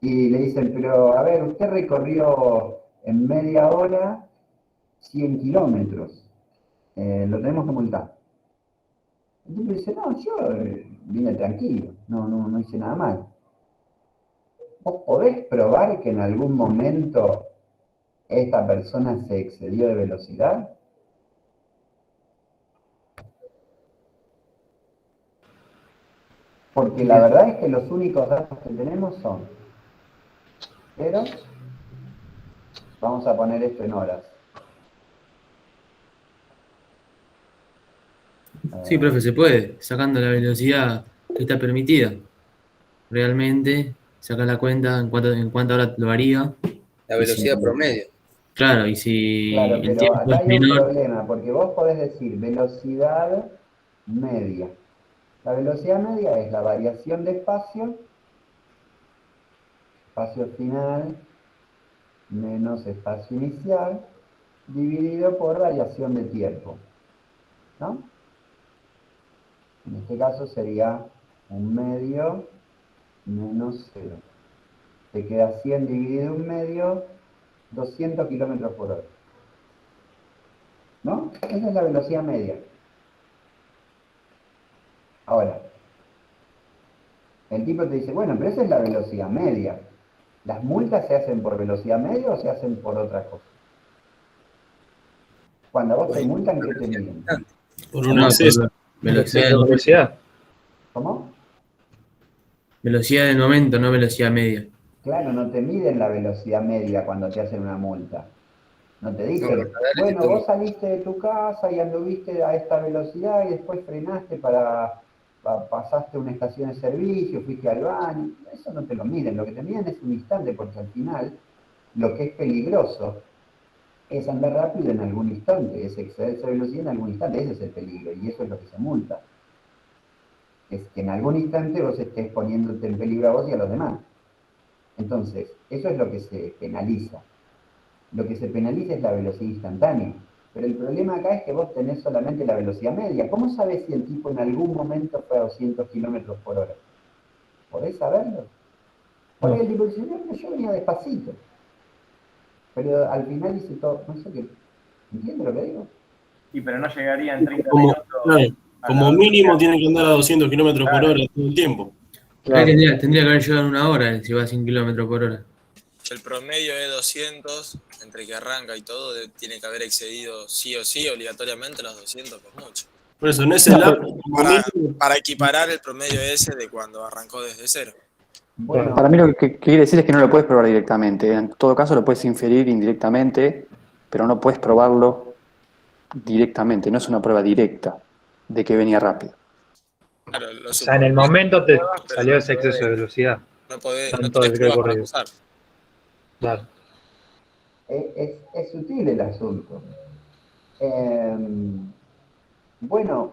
y le dicen, pero a ver, usted recorrió en media hora 100 kilómetros. Lo tenemos que multar. El tipo dice, no, yo vine tranquilo, no hice nada mal. ¿Vos podés probar que en algún momento esta persona se excedió de velocidad? Porque la verdad es que los únicos datos que tenemos son, pero vamos a poner esto en horas. Sí, profe, se puede, sacando la velocidad que está permitida. Realmente, sacar la cuenta en cuánta hora lo haría. La velocidad promedio. Claro, y si Claro, el pero tiempo acá es hay un menor, problema, porque vos podés decir velocidad media. La velocidad media es la variación de espacio final menos espacio inicial, dividido por variación de tiempo, ¿no? En este caso sería 1/2 menos 0. Te queda 100 dividido 1/2, 200 kilómetros por hora. ¿No? Esa es la velocidad media. Ahora, el tipo te dice, bueno, pero esa es la velocidad media. ¿Las multas se hacen por velocidad media o se hacen por otra cosa? Cuando a vos te multan, ¿qué te miden? Por un no, exceso. por velocidad del ¿De momento. velocidad? ¿Cómo? Velocidad del momento, no velocidad media. Claro, no te miden la velocidad media cuando te hacen una multa. No te No, dicen, los radares te bueno, toman. vos saliste de tu casa y anduviste a esta velocidad y después frenaste pasaste una estación de servicio, fuiste al baño. Eso no te lo miden, lo que te miden es un instante, porque al final lo que es peligroso es andar rápido en algún instante, es exceder esa velocidad en algún instante, ese es el peligro y eso es lo que se multa. Es que en algún instante vos estés poniéndote en peligro a vos y a los demás. Entonces, eso es lo que se penaliza. Lo que se penaliza es la velocidad instantánea. Pero el problema acá es que vos tenés solamente la velocidad media. ¿Cómo sabés si el tipo en algún momento fue a 200 kilómetros por hora? ¿Podés saberlo? Por ahí el tipo dice, no, yo venía despacito. Pero al final dice todo, no sé qué, ¿entiendes lo que digo? Y pero no llegaría en 30 Como, minutos claro, a como la mínimo velocidad. tiene que andar a 200 kilómetros por Claro. hora todo el tiempo. Claro. Tendría que haber llegado en 1 hora si va a 100 kilómetros por hora. El promedio es 200, entre que arranca y todo, tiene que haber excedido sí o sí, obligatoriamente, los 200 por mucho. Por eso, en ese lapso, como mínimo, Para equiparar el promedio ese de cuando arrancó desde cero. Bueno, Para mí lo que quiere decir es que no lo puedes probar directamente. En todo caso lo puedes inferir indirectamente, pero no puedes probarlo directamente. No es una prueba directa de que venía rápido. Claro, lo O sea, en el supondría momento te pruebas, pero salió no ese exceso de velocidad. no No todo tenés el pruebas para recorrido. acusar. Claro. es sutil el asunto. Bueno,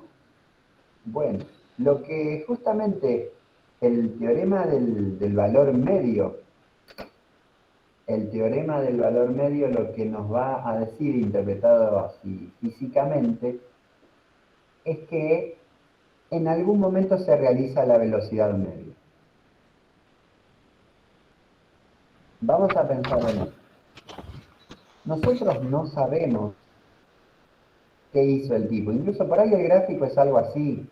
lo que justamente el teorema del valor medio, el teorema del valor medio lo que nos va a decir, interpretado así físicamente, es que en algún momento se realiza la velocidad media. Vamos a pensar en esto. Nosotros no sabemos qué hizo el tipo. Incluso por ahí el gráfico es algo así.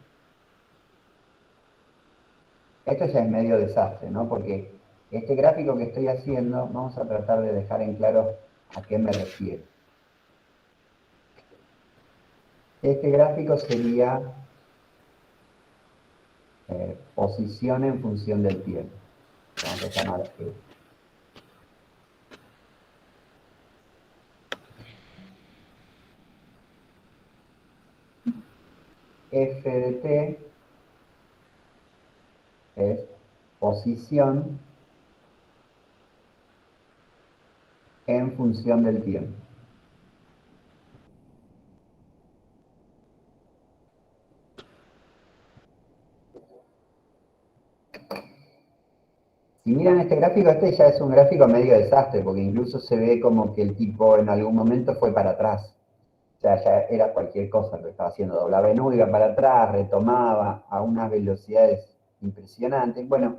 Esto ya es medio desastre, ¿no? Porque este gráfico que estoy haciendo, vamos a tratar de dejar en claro a qué me refiero. Este gráfico sería posición en función del tiempo. Vamos a llamar E. F de t es posición en función del tiempo. Si miran este gráfico, este ya es un gráfico medio desastre, porque incluso se ve como que el tipo en algún momento fue para atrás. O sea, ya era cualquier cosa lo que estaba haciendo. Doblaba en U, iba para atrás, retomaba a unas velocidades impresionantes. Bueno,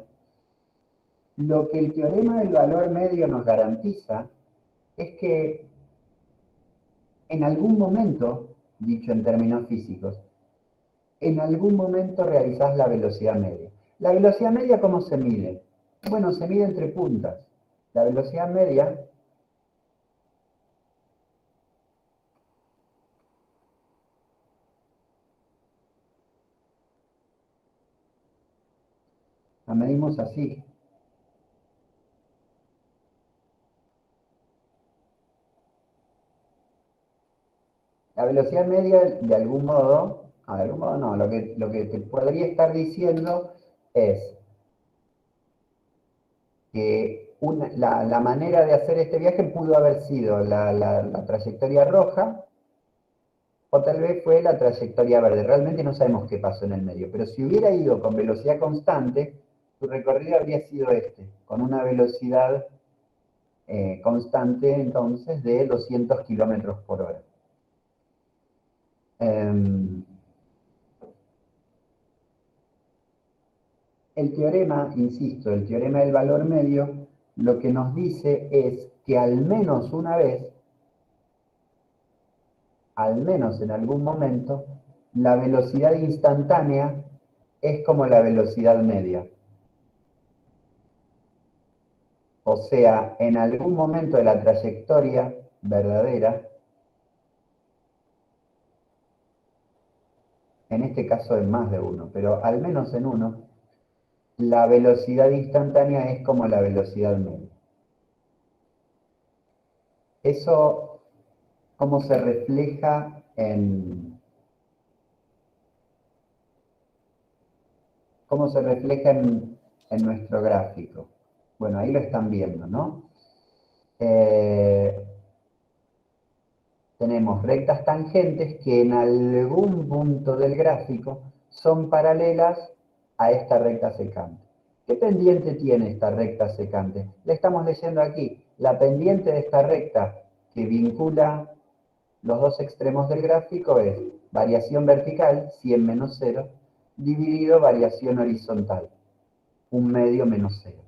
lo que el teorema del valor medio nos garantiza es que en algún momento, dicho en términos físicos, en algún momento realizás la velocidad media. ¿La velocidad media cómo se mide? Bueno, se mide entre puntas. La velocidad media la medimos así. La velocidad media, de algún modo no, lo que te podría estar diciendo es que la manera de hacer este viaje pudo haber sido la trayectoria roja, o tal vez fue la trayectoria verde. Realmente no sabemos qué pasó en el medio, pero si hubiera ido con velocidad constante, su recorrido habría sido este, con una velocidad constante entonces de 200 kilómetros por hora. El teorema, insisto, el teorema del valor medio, lo que nos dice es que al menos una vez, al menos en algún momento, la velocidad instantánea es como la velocidad media. O sea, en algún momento de la trayectoria verdadera, en este caso en más de uno, pero al menos en uno, la velocidad instantánea es como la velocidad media. Eso, ¿cómo se refleja en nuestro gráfico? Bueno, ahí lo están viendo, ¿no? Tenemos rectas tangentes que en algún punto del gráfico son paralelas a esta recta secante. ¿Qué pendiente tiene esta recta secante? La estamos leyendo aquí. La pendiente de esta recta que vincula los dos extremos del gráfico es variación vertical, 100 menos 0, dividido variación horizontal, 1/2 menos 0.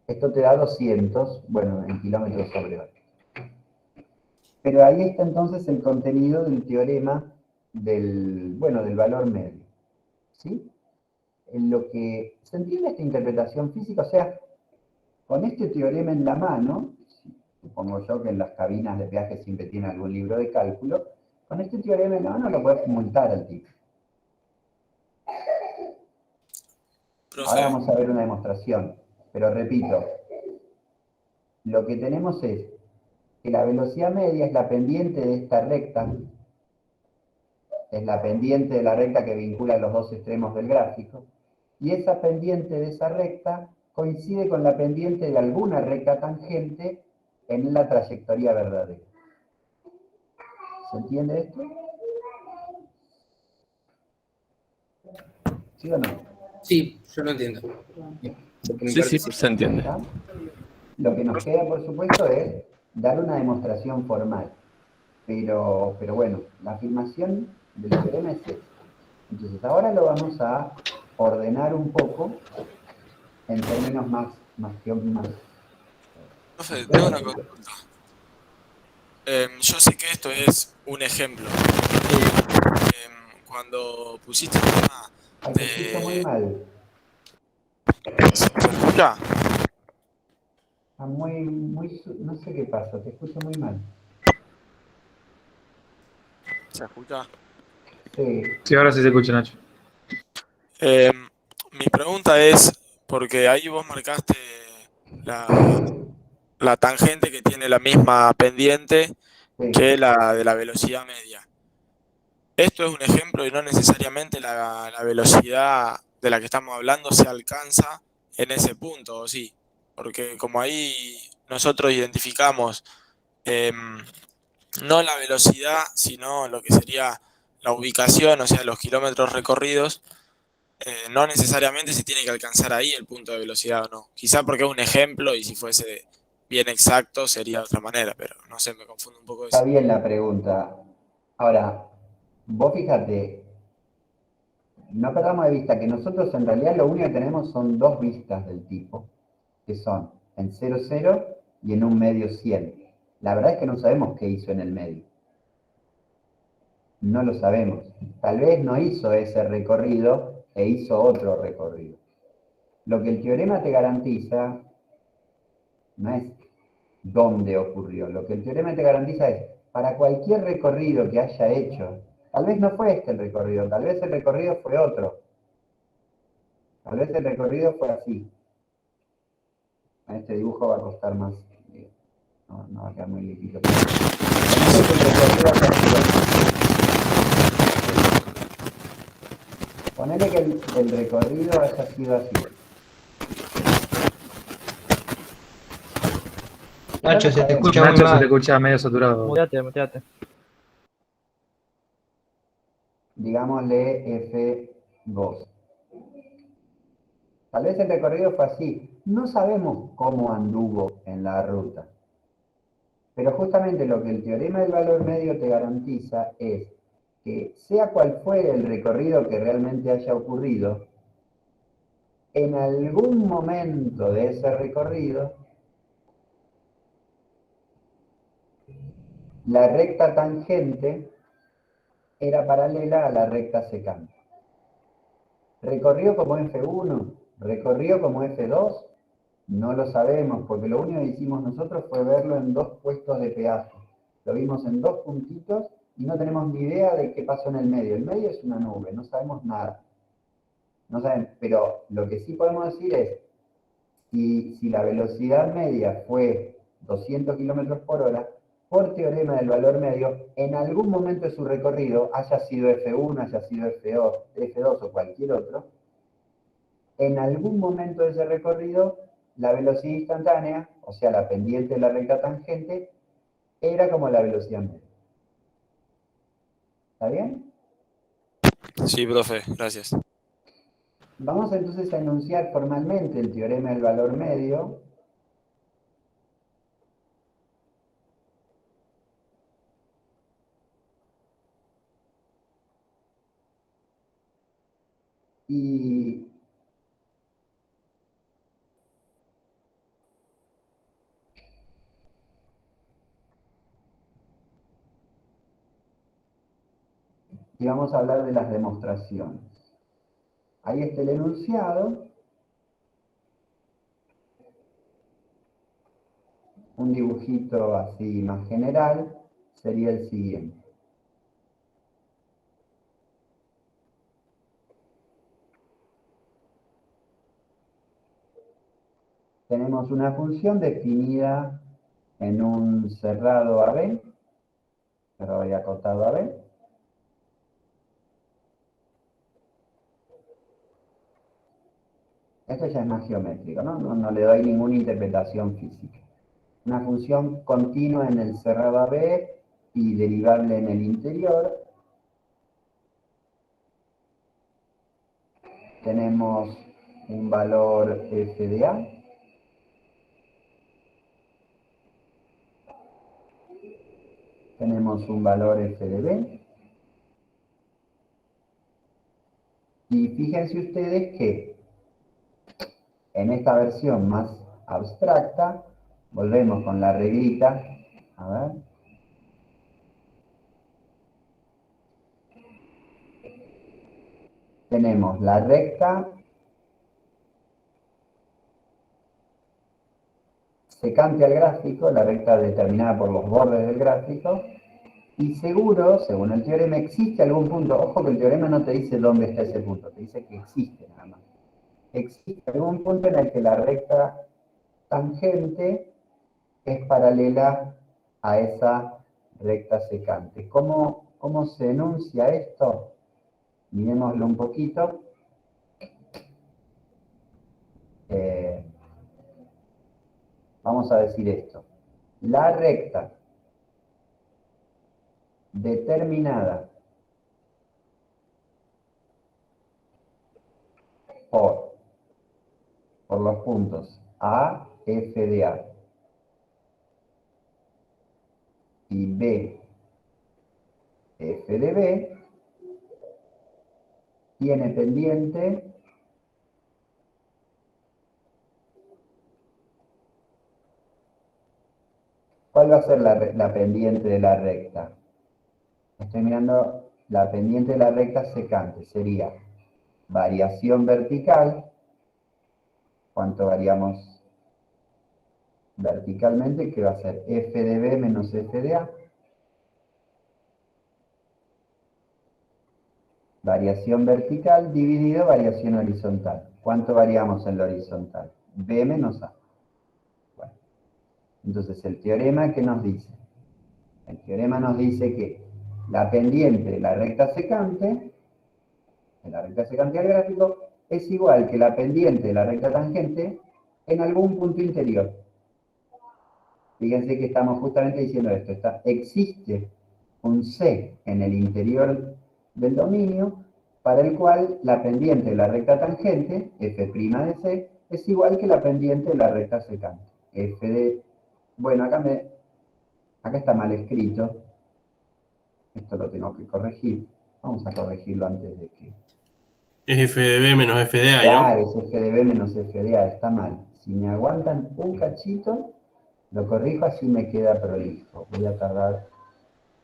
Esto te da 200, bueno, en kilómetros sobre hora. Pero ahí está entonces el contenido del teorema del valor medio. ¿Sí? En lo que se entiende esta interpretación física, o sea, con este teorema en la mano, supongo yo que en las cabinas de peaje siempre tiene algún libro de cálculo, con este teorema en la mano lo puedes multar al tipo. Ahora vamos a ver una demostración, pero repito, lo que tenemos es que la velocidad media es la pendiente de esta recta, es la pendiente de la recta que vincula los dos extremos del gráfico, y esa pendiente de esa recta coincide con la pendiente de alguna recta tangente en la trayectoria verdadera. ¿Se entiende esto? ¿Sí o no? Sí, yo lo entiendo. Sí, se entiende. Lo que nos queda, por supuesto, es dar una demostración formal. Pero bueno, la afirmación del teorema es esta. Entonces, ahora lo vamos a ordenar un poco en términos más. Profe, tengo una consulta. Yo sé que esto es un ejemplo. Cuando pusiste el tema Ay, te escucho muy mal. ¿Se escucha? No sé qué pasa, te escucho muy mal. ¿Se escucha? Sí. Sí, ahora sí se escucha, Nacho. Mi pregunta es, porque ahí vos marcaste la tangente que tiene la misma pendiente que la de la velocidad media. Esto es un ejemplo y no necesariamente la velocidad de la que estamos hablando se alcanza en ese punto, ¿o sí? Porque como ahí nosotros identificamos no la velocidad, sino lo que sería la ubicación, o sea, los kilómetros recorridos, no necesariamente se tiene que alcanzar ahí el punto de velocidad o no. Quizá porque es un ejemplo y si fuese bien exacto sería de otra manera, pero no sé, me confundo un poco eso. Está bien la pregunta. Ahora, vos fíjate, no perdamos de vista que nosotros en realidad lo único que tenemos son dos vistas del tipo, que son en 0, 0 y en 1/2 100. La verdad es que no sabemos qué hizo en el medio. No lo sabemos. Tal vez no hizo ese recorrido e hizo otro recorrido. Lo que el teorema te garantiza no es dónde ocurrió. Lo que el teorema te garantiza es, para cualquier recorrido que haya hecho, tal vez no fue este el recorrido, tal vez el recorrido fue otro. Tal vez el recorrido fue así. Este dibujo va a costar más. No va a quedar muy limpito. Ponele que el recorrido haya sido así. Nacho, se te escucha muy Nacho, se te mal. escucha medio saturado. Muteate. Digámosle F2. Tal vez el recorrido fue así. No sabemos cómo anduvo en la ruta. Pero justamente lo que el teorema del valor medio te garantiza es que sea cual fuere el recorrido que realmente haya ocurrido, en algún momento de ese recorrido, la recta tangente era paralela a la recta secante. ¿Recorrió como F1? ¿Recorrió como F2? No lo sabemos, porque lo único que hicimos nosotros fue verlo en dos puestos de peaje. Lo vimos en dos puntitos y no tenemos ni idea de qué pasó en el medio. El medio es una nube, no sabemos nada. No saben, pero lo que sí podemos decir es, si la velocidad media fue 200 kilómetros por hora, por teorema del valor medio, en algún momento de su recorrido, haya sido F1, haya sido F2 o cualquier otro, en algún momento de ese recorrido, la velocidad instantánea, o sea, la pendiente de la recta tangente, era como la velocidad media. ¿Está bien? Sí, profe, gracias. Vamos entonces a enunciar formalmente el teorema del valor medio. Y vamos a hablar de las demostraciones. Ahí está el enunciado. Un dibujito así más general sería el siguiente. Tenemos una función definida en un cerrado AB, cerrado y acotado AB. Esto ya es más geométrico, ¿no? No le doy ninguna interpretación física. Una función continua en el cerrado AB y derivable en el interior. Tenemos un valor f de A. Tenemos un valor f de B. Y fíjense ustedes que en esta versión más abstracta, volvemos con la reglita, a ver. Tenemos la recta secante al gráfico, la recta determinada por los bordes del gráfico, y seguro, según el teorema, existe algún punto. Ojo que el teorema no te dice dónde está ese punto, te dice que existe nada más. Existe algún punto en el que la recta tangente es paralela a esa recta secante. ¿Cómo se enuncia esto? Miremoslo un poquito. Vamos a decir esto. La recta determinada por los puntos A, F de A y B, F de B, tiene pendiente ¿cuál va a ser la pendiente de la recta? Estoy mirando la pendiente de la recta secante, sería variación vertical, ¿cuánto variamos verticalmente? Que va a ser f de B menos f de A. Variación vertical dividido variación horizontal. ¿Cuánto variamos en la horizontal? B menos A. Bueno, entonces el teorema, ¿qué nos dice? El teorema nos dice que la pendiente de la recta secante al gráfico, es igual que la pendiente de la recta tangente en algún punto interior. Fíjense que estamos justamente diciendo esto. Existe un C en el interior del dominio para el cual la pendiente de la recta tangente, f' de C, es igual que la pendiente de la recta secante. F de... Bueno, acá está mal escrito. Esto lo tengo que corregir. Vamos a corregirlo antes de que... Es f de b menos f de a, ¿no? Claro, es f de b menos f de a, está mal. Si me aguantan un cachito, lo corrijo, así me queda prolijo. Voy a tardar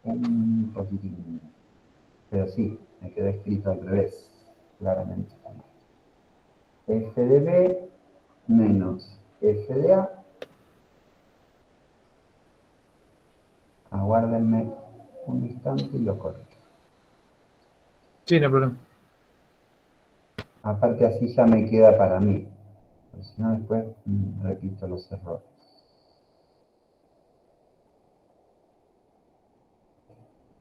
un poquitín. Pero sí, me quedó escrito al revés. Claramente está mal. F de b menos f de a. Aguárdenme un instante y lo corrijo. Sí, no hay problema. Aparte así ya me queda para mí. Porque si no después repito los errores.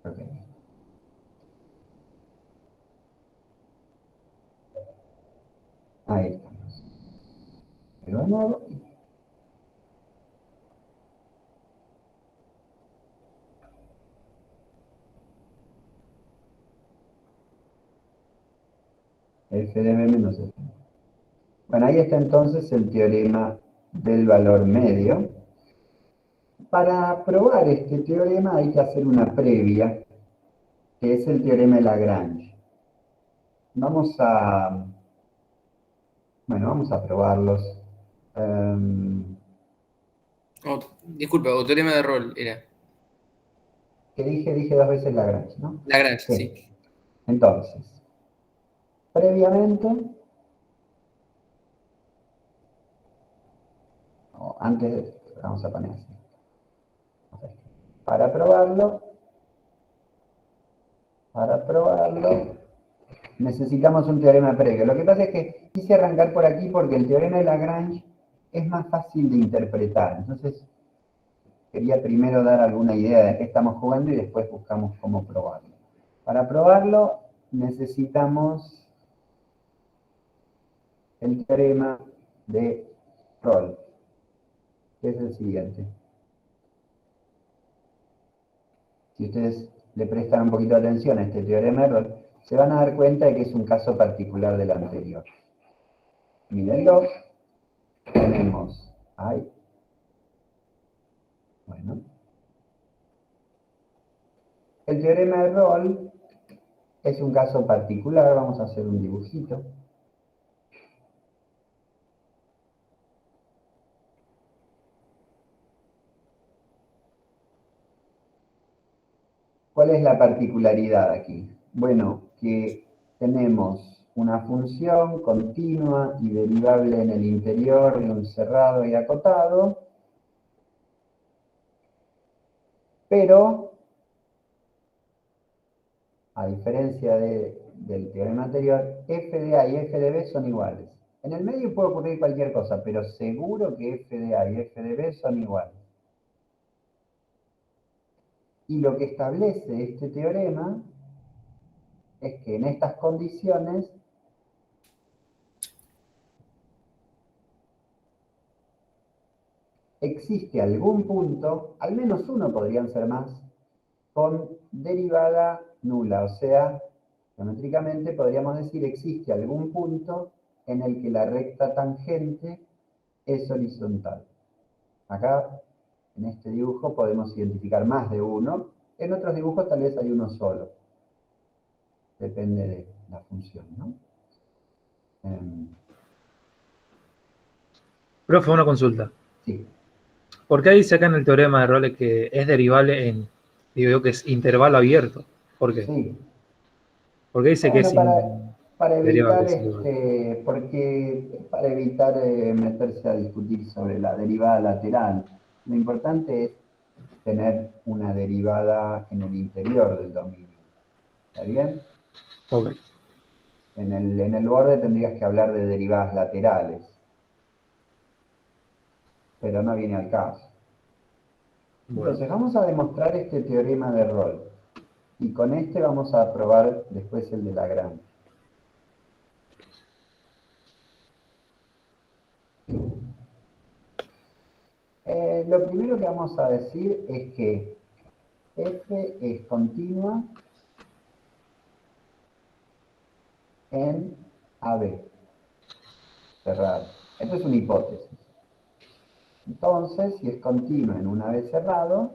Ok. Ahí estamos. Pero de nuevo. F de b menos f. Bueno, ahí está entonces el teorema del valor medio. Para probar este teorema hay que hacer una previa, que es el teorema de Lagrange. Vamos a probarlos. Disculpa, o teorema de rol era. Que dije dos veces Lagrange, ¿no? Lagrange, sí. Entonces, previamente, antes, vamos a poner así. Para probarlo, necesitamos un teorema previo. Lo que pasa es que quise arrancar por aquí porque el teorema de Lagrange es más fácil de interpretar. Entonces, quería primero dar alguna idea de qué estamos jugando y después buscamos cómo probarlo. Para probarlo, necesitamos el teorema de Rolle, que es el siguiente. Si ustedes le prestan un poquito de atención a este teorema de Rolle, se van a dar cuenta de que es un caso particular del anterior. Mírenlo. Tenemos ahí. Bueno. El teorema de Rolle es un caso particular. Vamos a hacer un dibujito. ¿Cuál es la particularidad aquí? Bueno, que tenemos una función continua y derivable en el interior de un cerrado y acotado, pero, a diferencia del teorema anterior, f de a y f de b son iguales. En el medio puede ocurrir cualquier cosa, pero seguro que f de a y f de b son iguales. Y lo que establece este teorema es que en estas condiciones existe algún punto, al menos uno podrían ser más, con derivada nula. O sea, geométricamente podríamos decir existe algún punto en el que la recta tangente es horizontal. Acá, en este dibujo, podemos identificar más de uno. En otros dibujos tal vez hay uno solo. Depende de la función, ¿no? Profe, una consulta. Sí. ¿Por qué dice acá en el teorema de Rolle que es derivable en, digo yo, que es intervalo abierto? ¿Por qué? Sí. ¿Por qué dice que es Para evitar, derivable? para evitar meterse a discutir sobre la derivada lateral, lo importante es tener una derivada en el interior del dominio. ¿Está bien? Ok. En el borde tendrías que hablar de derivadas laterales, pero no viene al caso. Entonces, vamos a demostrar este teorema de Rolle, y con este vamos a probar después el de Lagrange. Lo primero que vamos a decir es que f es continua en AB, cerrado. Esto es una hipótesis. Entonces, si es continua en un AB cerrado,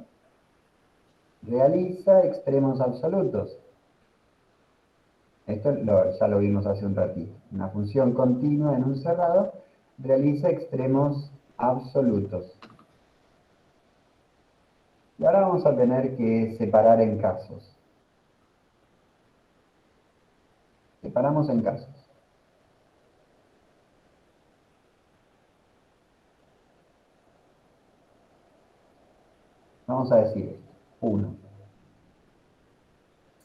realiza extremos absolutos. Esto ya lo vimos hace un ratito. Una función continua en un cerrado realiza extremos absolutos. Y ahora vamos a tener que separar en casos. Separamos en casos. Vamos a decir esto. 1.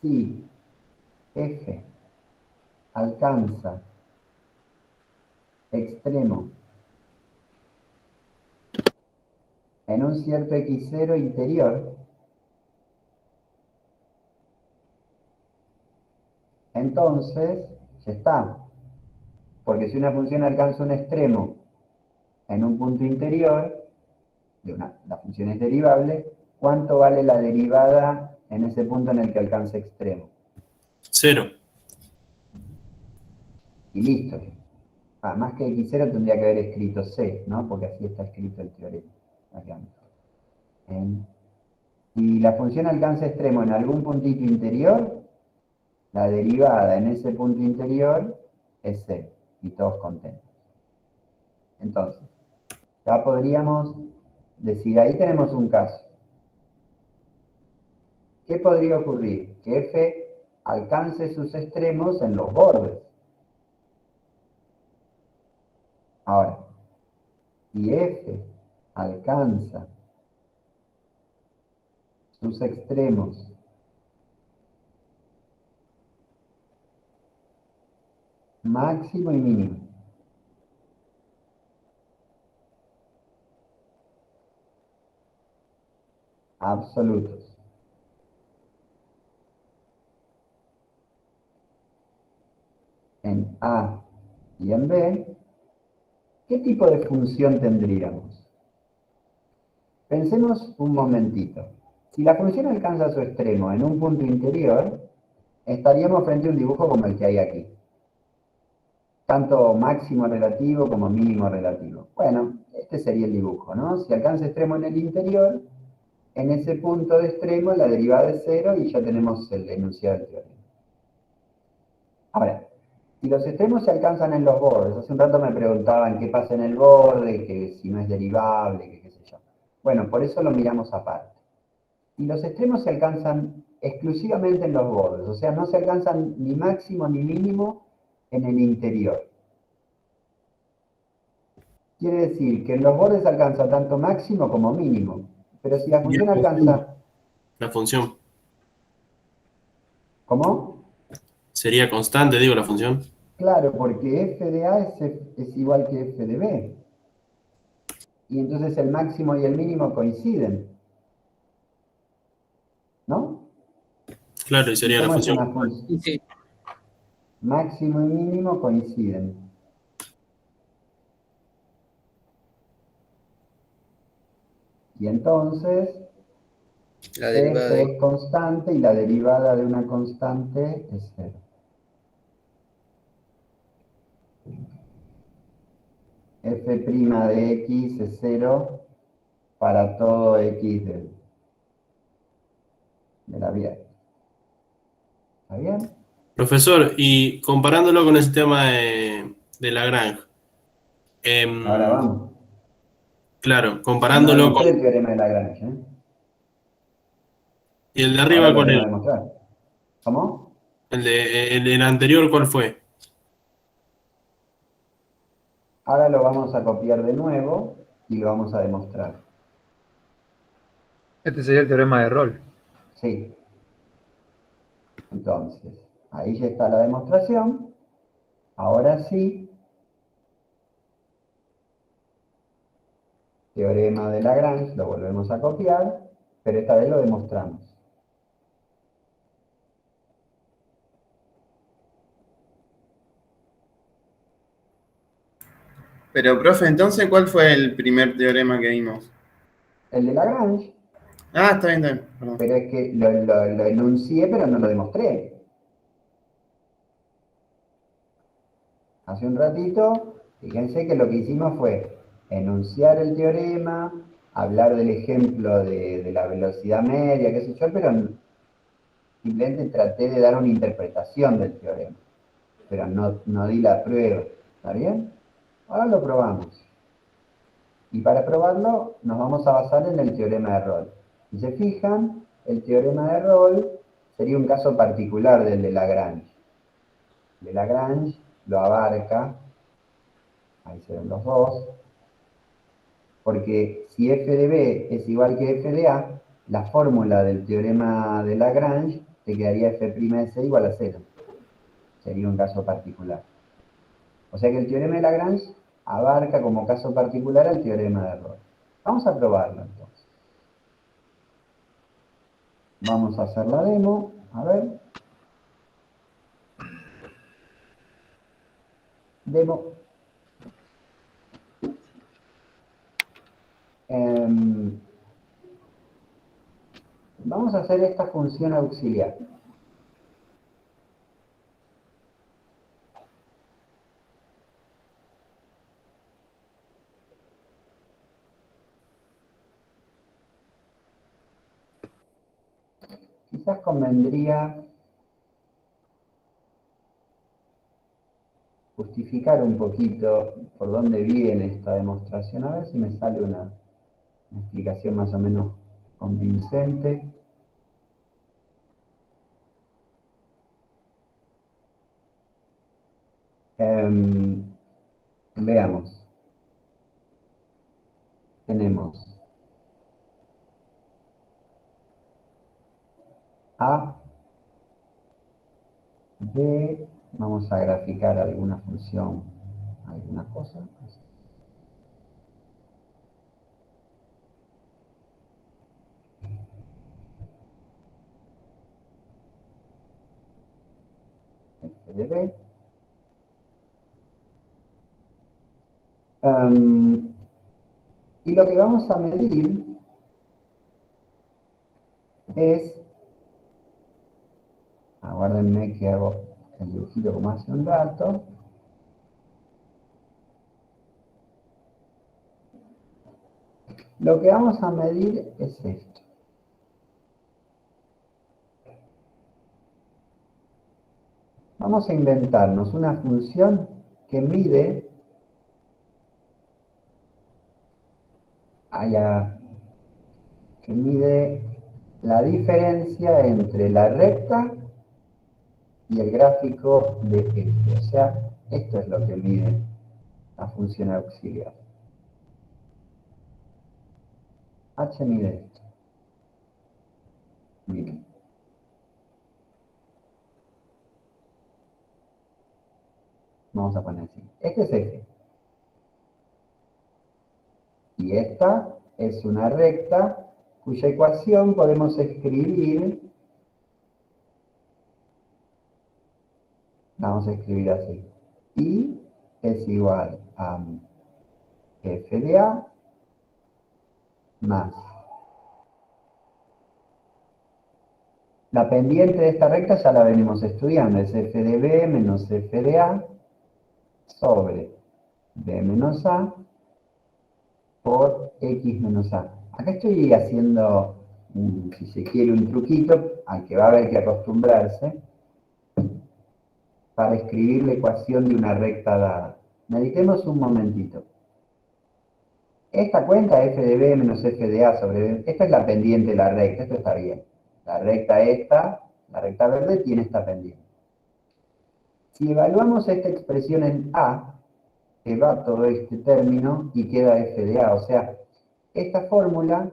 Si f alcanza extremo en un cierto x0 interior, entonces ya está. Porque si una función alcanza un extremo en un punto interior, la función es derivable, ¿cuánto vale la derivada en ese punto en el que alcanza extremo? 0. Y listo. Más que x0 tendría que haber escrito c, ¿no? Porque así está escrito el teorema. Acá. Si la función alcanza extremo en algún puntito interior, la derivada en ese punto interior es c, y todos contentos. Entonces, ya podríamos decir, ahí tenemos un caso. ¿Qué podría ocurrir? Que f alcance sus extremos en los bordes. Ahora, si f alcanza sus extremos máximo y mínimo, absolutos, en A y en B, ¿qué tipo de función tendríamos? Pensemos un momentito. Si la función alcanza su extremo en un punto interior, estaríamos frente a un dibujo como el que hay aquí. Tanto máximo relativo como mínimo relativo. Bueno, este sería el dibujo, ¿no? Si alcanza extremo en el interior, en ese punto de extremo la derivada es 0 y ya tenemos el enunciado del teorema. Ahora, si los extremos se alcanzan en los bordes, hace un rato me preguntaban qué pasa en el borde, que si no es derivable, que qué sé yo. Bueno, por eso lo miramos aparte. Si los extremos se alcanzan exclusivamente en los bordes, o sea, no se alcanzan ni máximo ni mínimo en el interior. Quiere decir que en los bordes alcanza tanto máximo como mínimo. Pero si la función alcanza... La función. ¿Cómo? Sería constante, digo, la función. Claro, porque f de A es igual que f de B. Y entonces el máximo y el mínimo coinciden. ¿No? Claro, y sería la ¿Cómo es función. una función? Sí. Máximo y mínimo coinciden. Y entonces, La derivada f de... es constante y la derivada de una constante es 0. F' de x es 0 para todo x de la abierta. ¿Está bien? Profesor, y comparándolo con ese tema de Lagrange. Ahora vamos. Claro, No comparándolo demostré con... el teorema de Lagrange, ¿eh? ¿Y el de Ahora arriba lo con vengo a él? demostrar. ¿Cómo? El anterior, ¿cuál fue? Ahora lo vamos a copiar de nuevo y lo vamos a demostrar. Este sería el teorema de Rolle. Sí. Entonces, ahí ya está la demostración. Ahora sí, teorema de Lagrange, lo volvemos a copiar, pero esta vez lo demostramos. Pero, profe, entonces, ¿cuál fue el primer teorema que vimos? El de Lagrange. Ah, está bien. Perdón. Pero es que lo enuncié, pero no lo demostré. Hace un ratito, fíjense que lo que hicimos fue enunciar el teorema, hablar del ejemplo de la velocidad media, qué sé yo, pero simplemente traté de dar una interpretación del teorema. Pero no di la prueba. ¿Está bien? Ahora lo probamos. Y para probarlo nos vamos a basar en el teorema de Rolle. Si se fijan, el teorema de Rolle sería un caso particular del de Lagrange. El de Lagrange lo abarca, ahí se ven los dos, porque si f de b es igual que f de a, la fórmula del teorema de Lagrange te quedaría f' de c igual a 0. Sería un caso particular. O sea que el teorema de Lagrange abarca como caso particular al teorema de Rolle. Vamos a probarlo entonces. Vamos a hacer la demo, a ver. Demo. Vamos a hacer esta función auxiliar. Quizás convendría justificar un poquito por dónde viene esta demostración, a ver si me sale una explicación más o menos convincente. Veamos. Tenemos A, B, vamos a graficar alguna función, alguna cosa. F de B. Y lo que vamos a medir es, aguárdenme que hago el dibujito como hace un rato. Lo que vamos a medir es esto. Vamos a inventarnos una función que mide la diferencia entre la recta y el gráfico de f. O sea, esto es lo que mide la función auxiliar. H mide esto. Miren. Vamos a poner así. Este es f. Y esta es una recta cuya ecuación podemos escribir, vamos a escribir así. Y es igual a f de a más la pendiente de esta recta ya la venimos estudiando, es f de b menos f de a sobre b menos a por x menos a. Acá estoy haciendo, si se quiere, un truquito al que va a haber que acostumbrarse para escribir la ecuación de una recta dada. Meditemos un momentito. Esta cuenta f de b menos f de a sobre b, esta es la pendiente de la recta, esto está bien. La recta esta, la recta verde, tiene esta pendiente. Si evaluamos esta expresión en a, se va todo este término y queda f de a. O sea, esta fórmula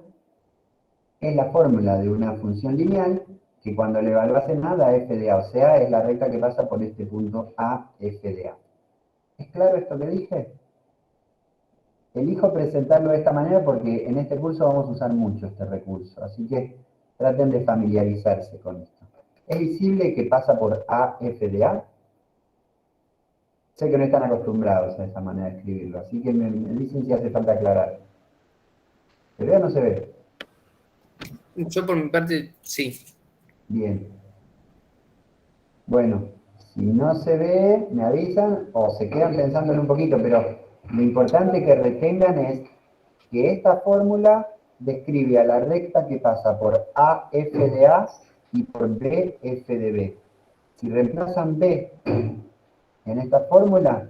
es la fórmula de una función lineal que cuando le evalúas en a da f de a. O sea, es la recta que pasa por este punto a, f de a. ¿Es claro esto que dije? Elijo presentarlo de esta manera porque en este curso vamos a usar mucho este recurso. Así que traten de familiarizarse con esto. ¿Es visible que pasa por a, f de a? Sé que no están acostumbrados a esa manera de escribirlo, así que me dicen si hace falta aclarar. ¿Se ve o no se ve? Yo por mi parte, sí. Bien. Bueno, si no se ve, me avisan o se quedan pensándolo un poquito, pero lo importante que retengan es que esta fórmula describe a la recta que pasa por AF de A y por BF de B. Si reemplazan B en esta fórmula,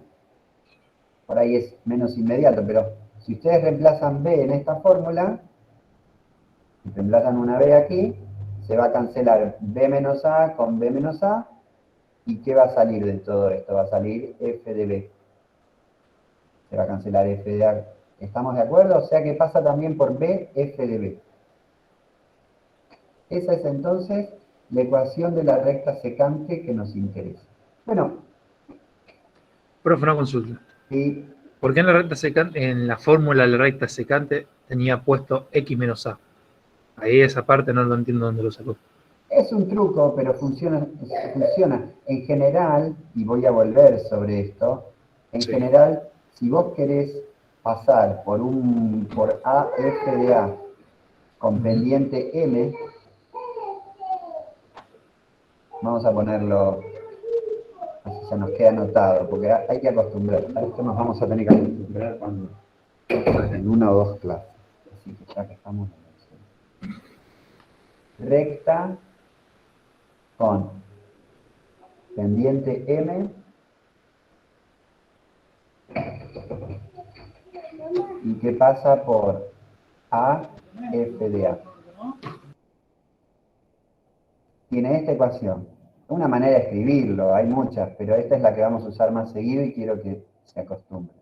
por ahí es menos inmediato, pero si ustedes reemplazan B en esta fórmula, y reemplazan una B aquí, se va a cancelar B menos A con B menos A, ¿y qué va a salir de todo esto? Va a salir F de B. Se va a cancelar F de A. ¿Estamos de acuerdo? O sea que pasa también por B, F de B. Esa es entonces la ecuación de la recta secante que nos interesa. Bueno, Profe, una consulta. y ¿Por qué en la recta secante, en la fórmula de la recta secante tenía puesto X menos A? Ahí esa parte no lo entiendo dónde lo sacó. es un truco, pero funciona. En general, y voy a volver sobre esto, en Sí. general, si vos querés pasar por AF de A con pendiente M, vamos a ponerlo, así ya nos queda anotado, porque hay que acostumbrar. A esto nos vamos a tener que acostumbrar en una o dos clases. Así que ya que estamos en eso. Recta con pendiente M y que pasa por AF de A. Tiene esta ecuación. Una manera de escribirlo, hay muchas, pero esta es la que vamos a usar más seguido y quiero que se acostumbren.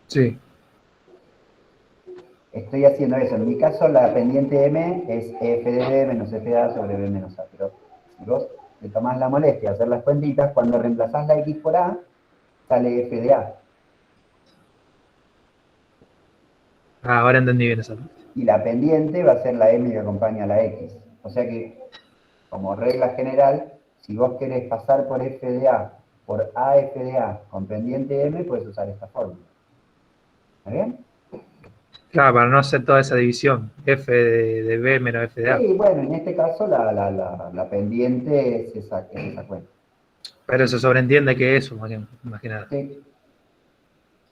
Sí. Estoy haciendo eso. En mi caso, la pendiente M es F de B menos F de A sobre B menos A. Pero si vos te tomás la molestia de hacer las cuentitas, cuando reemplazás la X por A, sale F de A. Ah, ahora entendí bien esa parte. Y la pendiente va a ser la M que acompaña a la X. O sea que, como regla general, si vos querés pasar por F de A, por AF de A con pendiente M, puedes usar esta fórmula. ¿Está bien? Claro, para no hacer toda esa división. F de B menos F de A. Sí, bueno, en este caso la pendiente es esa cuenta. Pero se sobreentiende que eso, más que nada. Sí.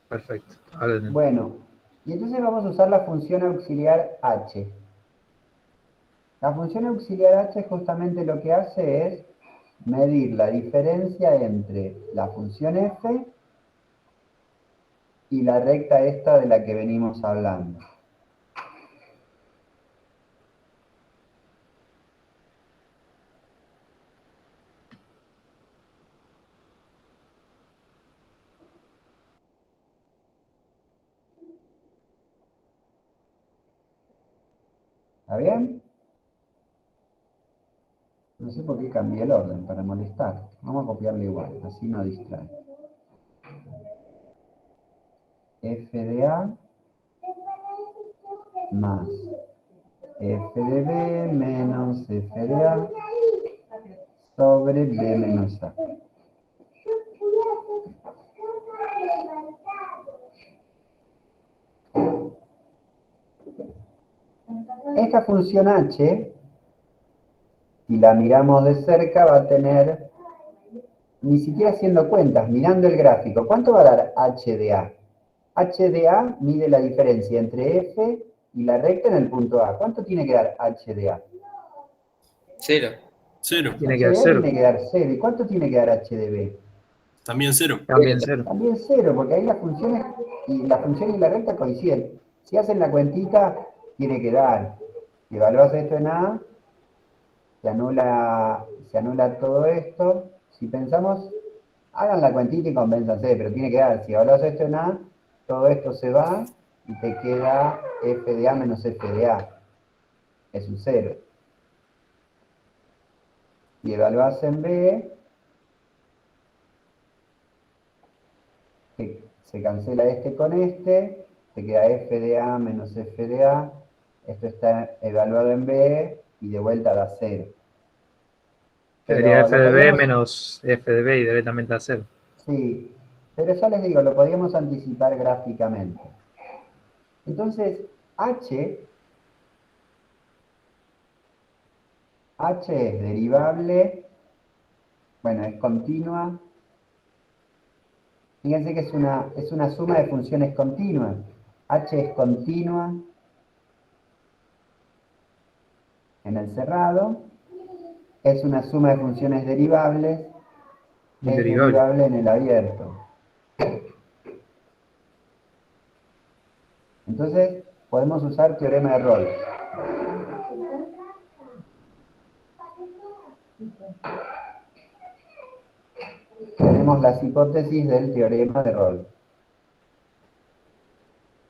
Perfecto. Ahora entendí. Bueno, y entonces vamos a usar la función auxiliar h. La función auxiliar h justamente lo que hace es medir la diferencia entre la función f y la recta esta de la que venimos hablando. ¿Está bien? No sé por qué cambié el orden, para molestar. Vamos a copiarlo igual, así no distrae. F de A más F de B menos F de A sobre B menos A. Esta función h, si la miramos de cerca, va a tener, ni siquiera haciendo cuentas, mirando el gráfico, ¿cuánto va a dar h de A? H de A mide la diferencia entre f y la recta en el punto A. ¿Cuánto tiene que dar h de A? 0. 0. Tiene que H dar de A 0. tiene que dar 0. ¿Y cuánto tiene que dar h de B? También 0. También 0. También 0, porque ahí las funciones y la recta coinciden. Si hacen la cuentita, tiene que dar. Si evaluás esto en A, se anula todo esto. Si pensamos, hagan la cuentita y convénzanse, pero tiene que dar. Si evaluás esto en A, todo esto se va y te queda f de A menos f de A. Es un 0. Si evaluás en B, se cancela este con este, te queda f de A menos f de A. Esto está evaluado en B y de vuelta da 0. Sería F de B podríamos- menos F de B y debe también dar 0. Sí, pero ya les digo, lo podríamos anticipar gráficamente. Entonces, H es derivable, bueno, es continua. Fíjense que es una suma de funciones continuas. H es continua en el cerrado, es una suma de funciones derivables, es derivable en el abierto. Entonces, podemos usar teorema de Rolle. Tenemos las hipótesis del teorema de Rolle.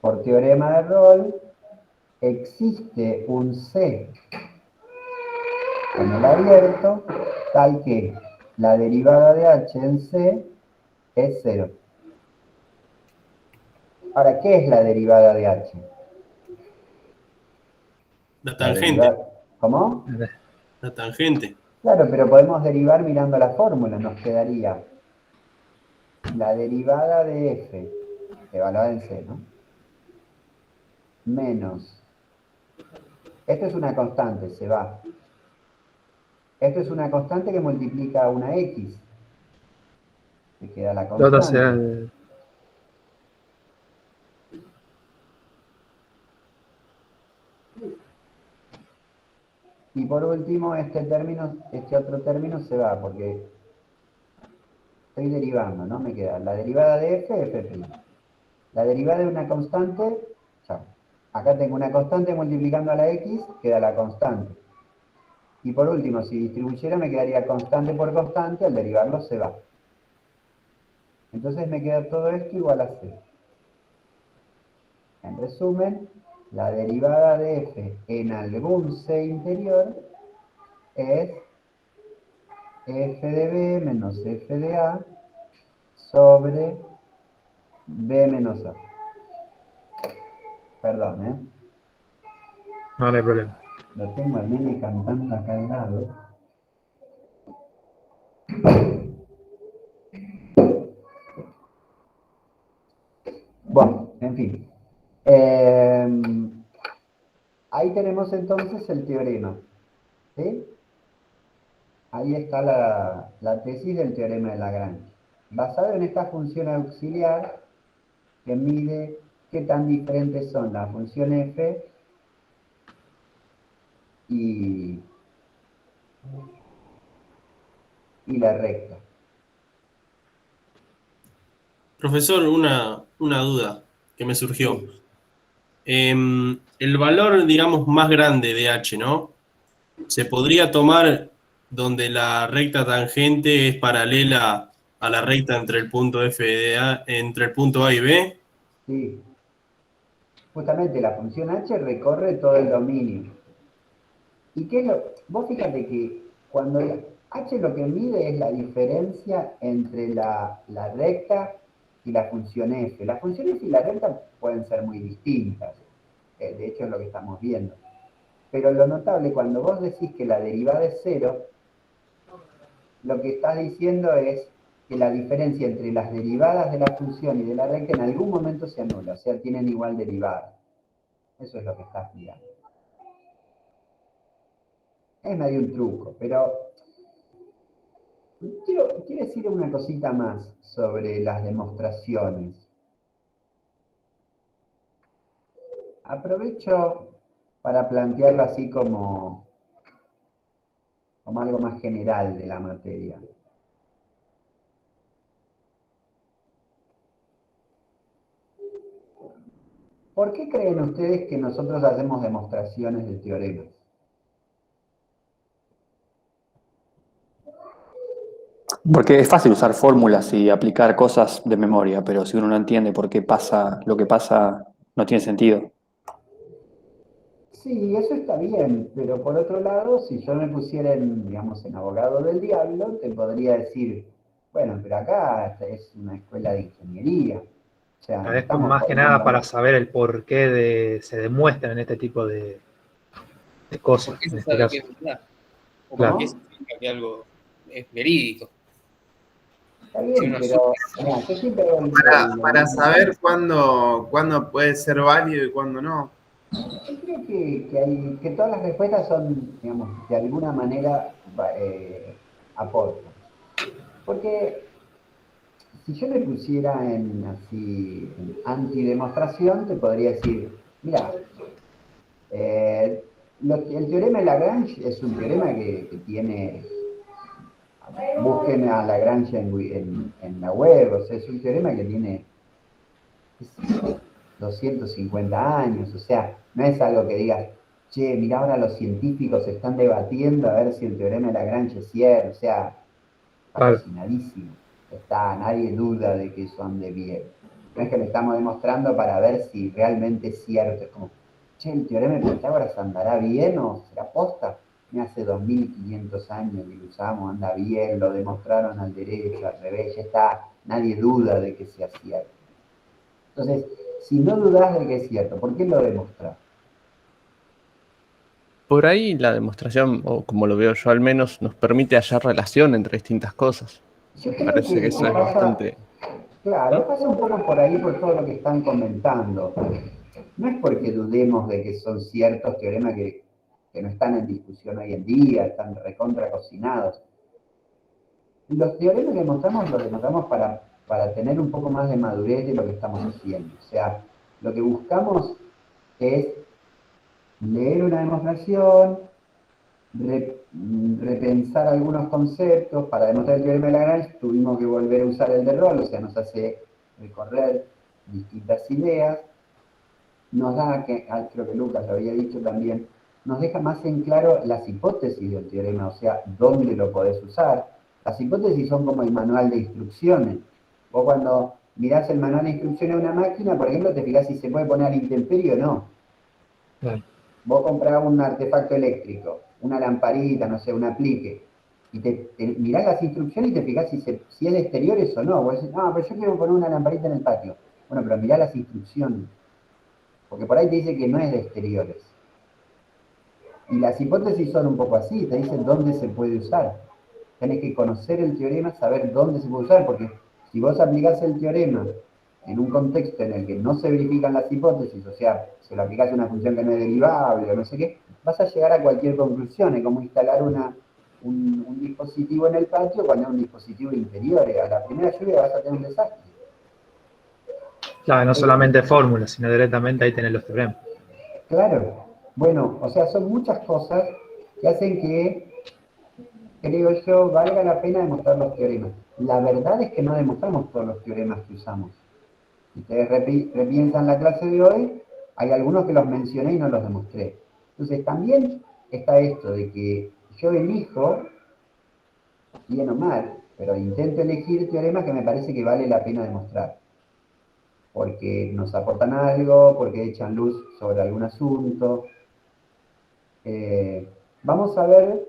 Por teorema de Rolle, existe un C en el abierto tal que la derivada de H en C es 0. Ahora, ¿qué es la derivada de H? La tangente. ¿Cómo? La tangente. Claro, pero podemos derivar mirando la fórmula. Nos quedaría la derivada de f, evaluada en C, ¿no? Menos. Esto es una constante, se va. Esto es una constante que multiplica una x. Se queda la La otra será constante. Y por último, este otro término se va, porque estoy derivando, ¿no? Me queda la derivada de f, f'. La derivada de una constante, chao. Acá tengo una constante multiplicando a la x, queda la constante. Y por último, si distribuyera, me quedaría constante por constante, al derivarlo se va. Entonces me queda todo esto igual a c. En resumen, la derivada de f en algún c interior es f de b menos f de a sobre b menos a. Perdón, ¿eh? No hay problema. Lo tengo al nene cantando acá al lado. Bueno, en fin. Ahí tenemos entonces el teorema. ¿Sí? Ahí está la tesis del teorema de Lagrange. Basado en esta función auxiliar que mide qué tan diferentes son la función f y la recta. Profesor, una duda que me surgió. El valor, digamos, más grande de H, ¿no? ¿Se podría tomar donde la recta tangente es paralela a la recta entre el punto F de A, entre el punto A y B? Sí. Justamente la función h recorre todo el dominio. ¿Y qué es lo? Vos fíjate que cuando h lo que mide es la diferencia entre la recta y la función f. La función f y la recta pueden ser muy distintas. De hecho es lo que estamos viendo. Pero lo notable, cuando vos decís que la derivada es 0, lo que estás diciendo es que la diferencia entre las derivadas de la función y de la recta en algún momento se anula, o sea, tienen igual derivada. Eso es lo que estás mirando. Es medio un truco, pero quiero decir una cosita más sobre las demostraciones. Aprovecho para plantearlo así como algo más general de la materia. ¿Por qué creen ustedes que nosotros hacemos demostraciones de teoremas? Porque es fácil usar fórmulas y aplicar cosas de memoria, pero si uno no entiende por qué pasa lo que pasa, no tiene sentido. Sí, eso está bien, pero por otro lado, si yo me pusiera digamos, en abogado del diablo, te podría decir, bueno, pero acá es una escuela de ingeniería. O sea, Es más que nada para saber el por qué se demuestran este tipo de cosas. ¿Por qué En se este sabe caso. que es verdad? ¿O Claro. por qué se significa que algo es verídico? Está bien, pero mirá, yo siempre Para saber cuándo puede ser válido y cuándo no. yo creo que todas las respuestas son, digamos, de alguna manera aportan. Porque si yo me pusiera en antidemostración, te podría decir, mira, el teorema de Lagrange es un teorema que tiene, busquen a Lagrange en la web, o sea, es un teorema que tiene 250 años, o sea, no es algo que digas, che, mira, ahora los científicos están debatiendo a ver si el teorema de Lagrange es cierto, o sea, fascinadísimo. Nadie duda de que eso ande bien. No es que lo estamos demostrando para ver si realmente es cierto. Es como, che, el teorema de Pitágoras andará bien o será posta. Hace 2500 años que lo usamos, anda bien, lo demostraron al derecho, al revés, ya está, nadie duda de que sea cierto. Entonces, si no dudas de que es cierto, ¿por qué lo demostrás? Por ahí la demostración, o como lo veo yo al menos, nos permite hallar relación entre distintas cosas. Yo creo Parece que eso es bastante... Claro, pasa un poco por ahí por todo lo que están comentando. No es porque dudemos de que son ciertos teoremas que no están en discusión hoy en día, están recontra cocinados. Los teoremas que demostramos los demostramos para tener un poco más de madurez de lo que estamos haciendo. O sea, lo que buscamos es leer una demostración, repensar algunos conceptos. Para demostrar el teorema de Lagrange tuvimos que volver a usar el de Rolle, o sea, nos hace recorrer distintas ideas, nos da, creo que Lucas lo había dicho también, nos deja más en claro las hipótesis del teorema, o sea, dónde lo podés usar. Las hipótesis son como el manual de instrucciones. Vos cuando mirás el manual de instrucciones de una máquina, por ejemplo, te fijás si se puede poner a la intemperie o no. Claro. Vos comprás un artefacto eléctrico, una lamparita, no sé, un aplique, y mirás las instrucciones y te fijás si es de exteriores o no. Vos decís, no, pero yo quiero poner una lamparita en el patio. Bueno, pero mirá las instrucciones, porque por ahí te dice que no es de exteriores. Y las hipótesis son un poco así, te dicen dónde se puede usar. Tenés que conocer el teorema, saber dónde se puede usar, porque si vos aplicás el teorema en un contexto en el que no se verifican las hipótesis, o sea, se lo aplicás a una función que no es derivable o no sé qué, vas a llegar a cualquier conclusión. Es como instalar un dispositivo en el patio cuando es un dispositivo interior. A la primera lluvia vas a tener un desastre. Claro, no solamente fórmulas, sino directamente ahí tenés los teoremas. Claro. Bueno, o sea, son muchas cosas que hacen que, creo yo, valga la pena demostrar los teoremas. La verdad es que no demostramos todos los teoremas que usamos. Si ustedes repiensan la clase de hoy, hay algunos que los mencioné y no los demostré. Entonces también está esto de que yo elijo, bien o mal, pero intento elegir teoremas que me parece que vale la pena demostrar. Porque nos aportan algo, porque echan luz sobre algún asunto. Vamos a ver,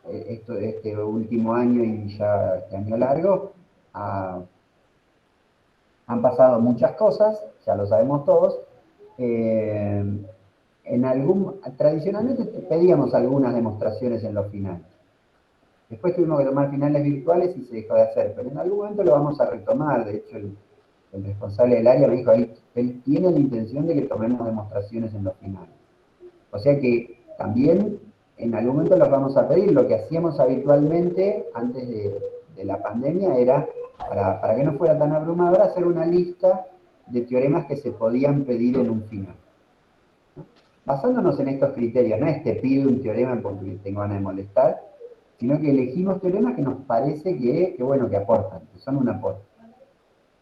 este último año y ya este año largo, han pasado muchas cosas, ya lo sabemos todos. Tradicionalmente pedíamos algunas demostraciones en los finales. Después tuvimos que tomar finales virtuales y se dejó de hacer, pero en algún momento lo vamos a retomar. De hecho, el responsable del área me dijo, él tiene la intención de que tomemos demostraciones en los finales. O sea que también en algún momento los vamos a pedir. Lo que hacíamos habitualmente antes de la pandemia era, para que no fuera tan abrumador, hacer una lista de teoremas que se podían pedir en un final. ¿No? Basándonos en estos criterios, no es te pido un teorema porque tengo ganas de molestar, sino que elegimos teoremas que nos parece que aportan, que son un aporte.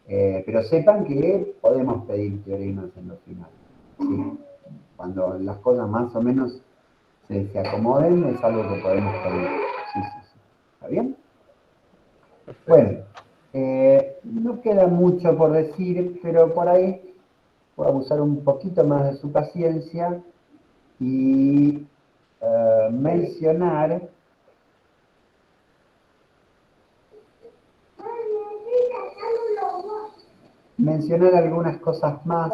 Pero sepan que podemos pedir teoremas en los finales. ¿Sí? Cuando las cosas más o menos se acomoden, es algo que podemos pedir. Sí. ¿Está bien? Bueno, no queda mucho por decir, pero por ahí voy a abusar un poquito más de su paciencia y mencionar algunas cosas más.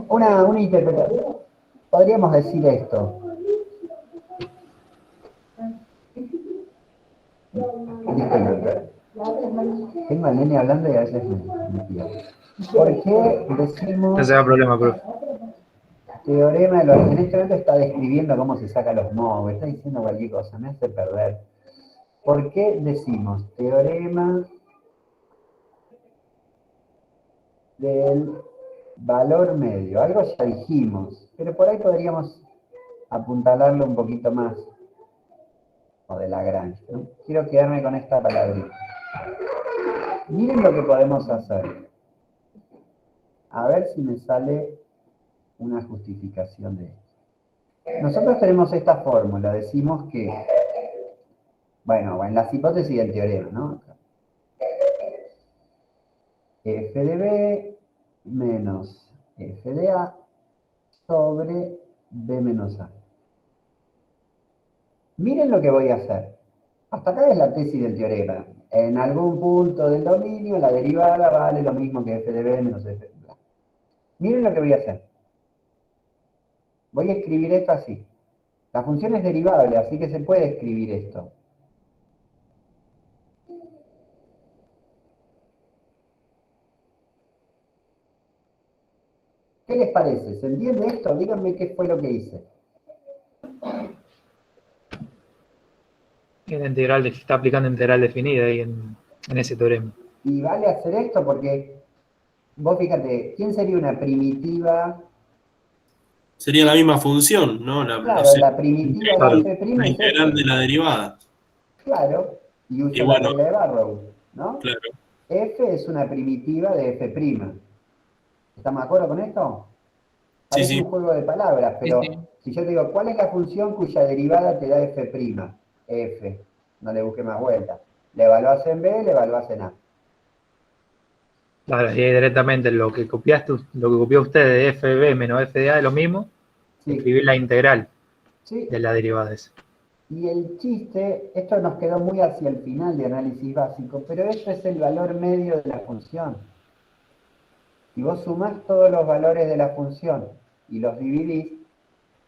Una interpretación. Podríamos decir esto. Disculpen, tengo al nene hablando y a veces me pierdo. ¿Por qué decimos No se da problema, profe. teorema de los... En este momento está describiendo cómo se sacan los modos, está diciendo cualquier cosa, me hace perder. ¿Por qué decimos teorema del valor medio? Algo ya dijimos, pero por ahí podríamos apuntalarlo un poquito más. O de Lagrange, ¿no? Quiero quedarme con esta palabrita. Miren lo que podemos hacer. A ver si me sale una justificación de esto. Nosotros tenemos esta fórmula, decimos que, bueno, en las hipótesis del teorema, ¿no? F de B menos F de A sobre B menos A. Miren lo que voy a hacer. Hasta acá es la tesis del teorema. En algún punto del dominio, la derivada vale lo mismo que f de b menos f de a. Miren lo que voy a hacer. Voy a escribir esto así. La función es derivable, así que se puede escribir esto. ¿Qué les parece? ¿Se entiende esto? Díganme qué fue lo que hice. La integral, se está aplicando integral definida ahí en ese teorema. Y vale hacer esto porque, vos fíjate, ¿quién sería una primitiva? Sería la misma función, ¿no? Claro, la primitiva claro, de f' la es integral f. de la derivada. Claro, y uso bueno, la regla de Barrow, ¿no? Claro. F es una primitiva de f'. ¿Estamos de acuerdo con esto? Sí, Parece sí. un juego de palabras, pero Sí, sí. si yo te digo, ¿cuál es la función cuya derivada te da f'? F. No le busque más vuelta. Le evaluás en B, le evaluás en A. Claro, y ahí directamente lo que copió usted de f de b menos f de a es lo mismo, Sí. escribir la integral Sí. de la derivada esa. Y el chiste, esto nos quedó muy hacia el final de análisis básico, pero esto es el valor medio de la función. Si vos sumás todos los valores de la función y los dividís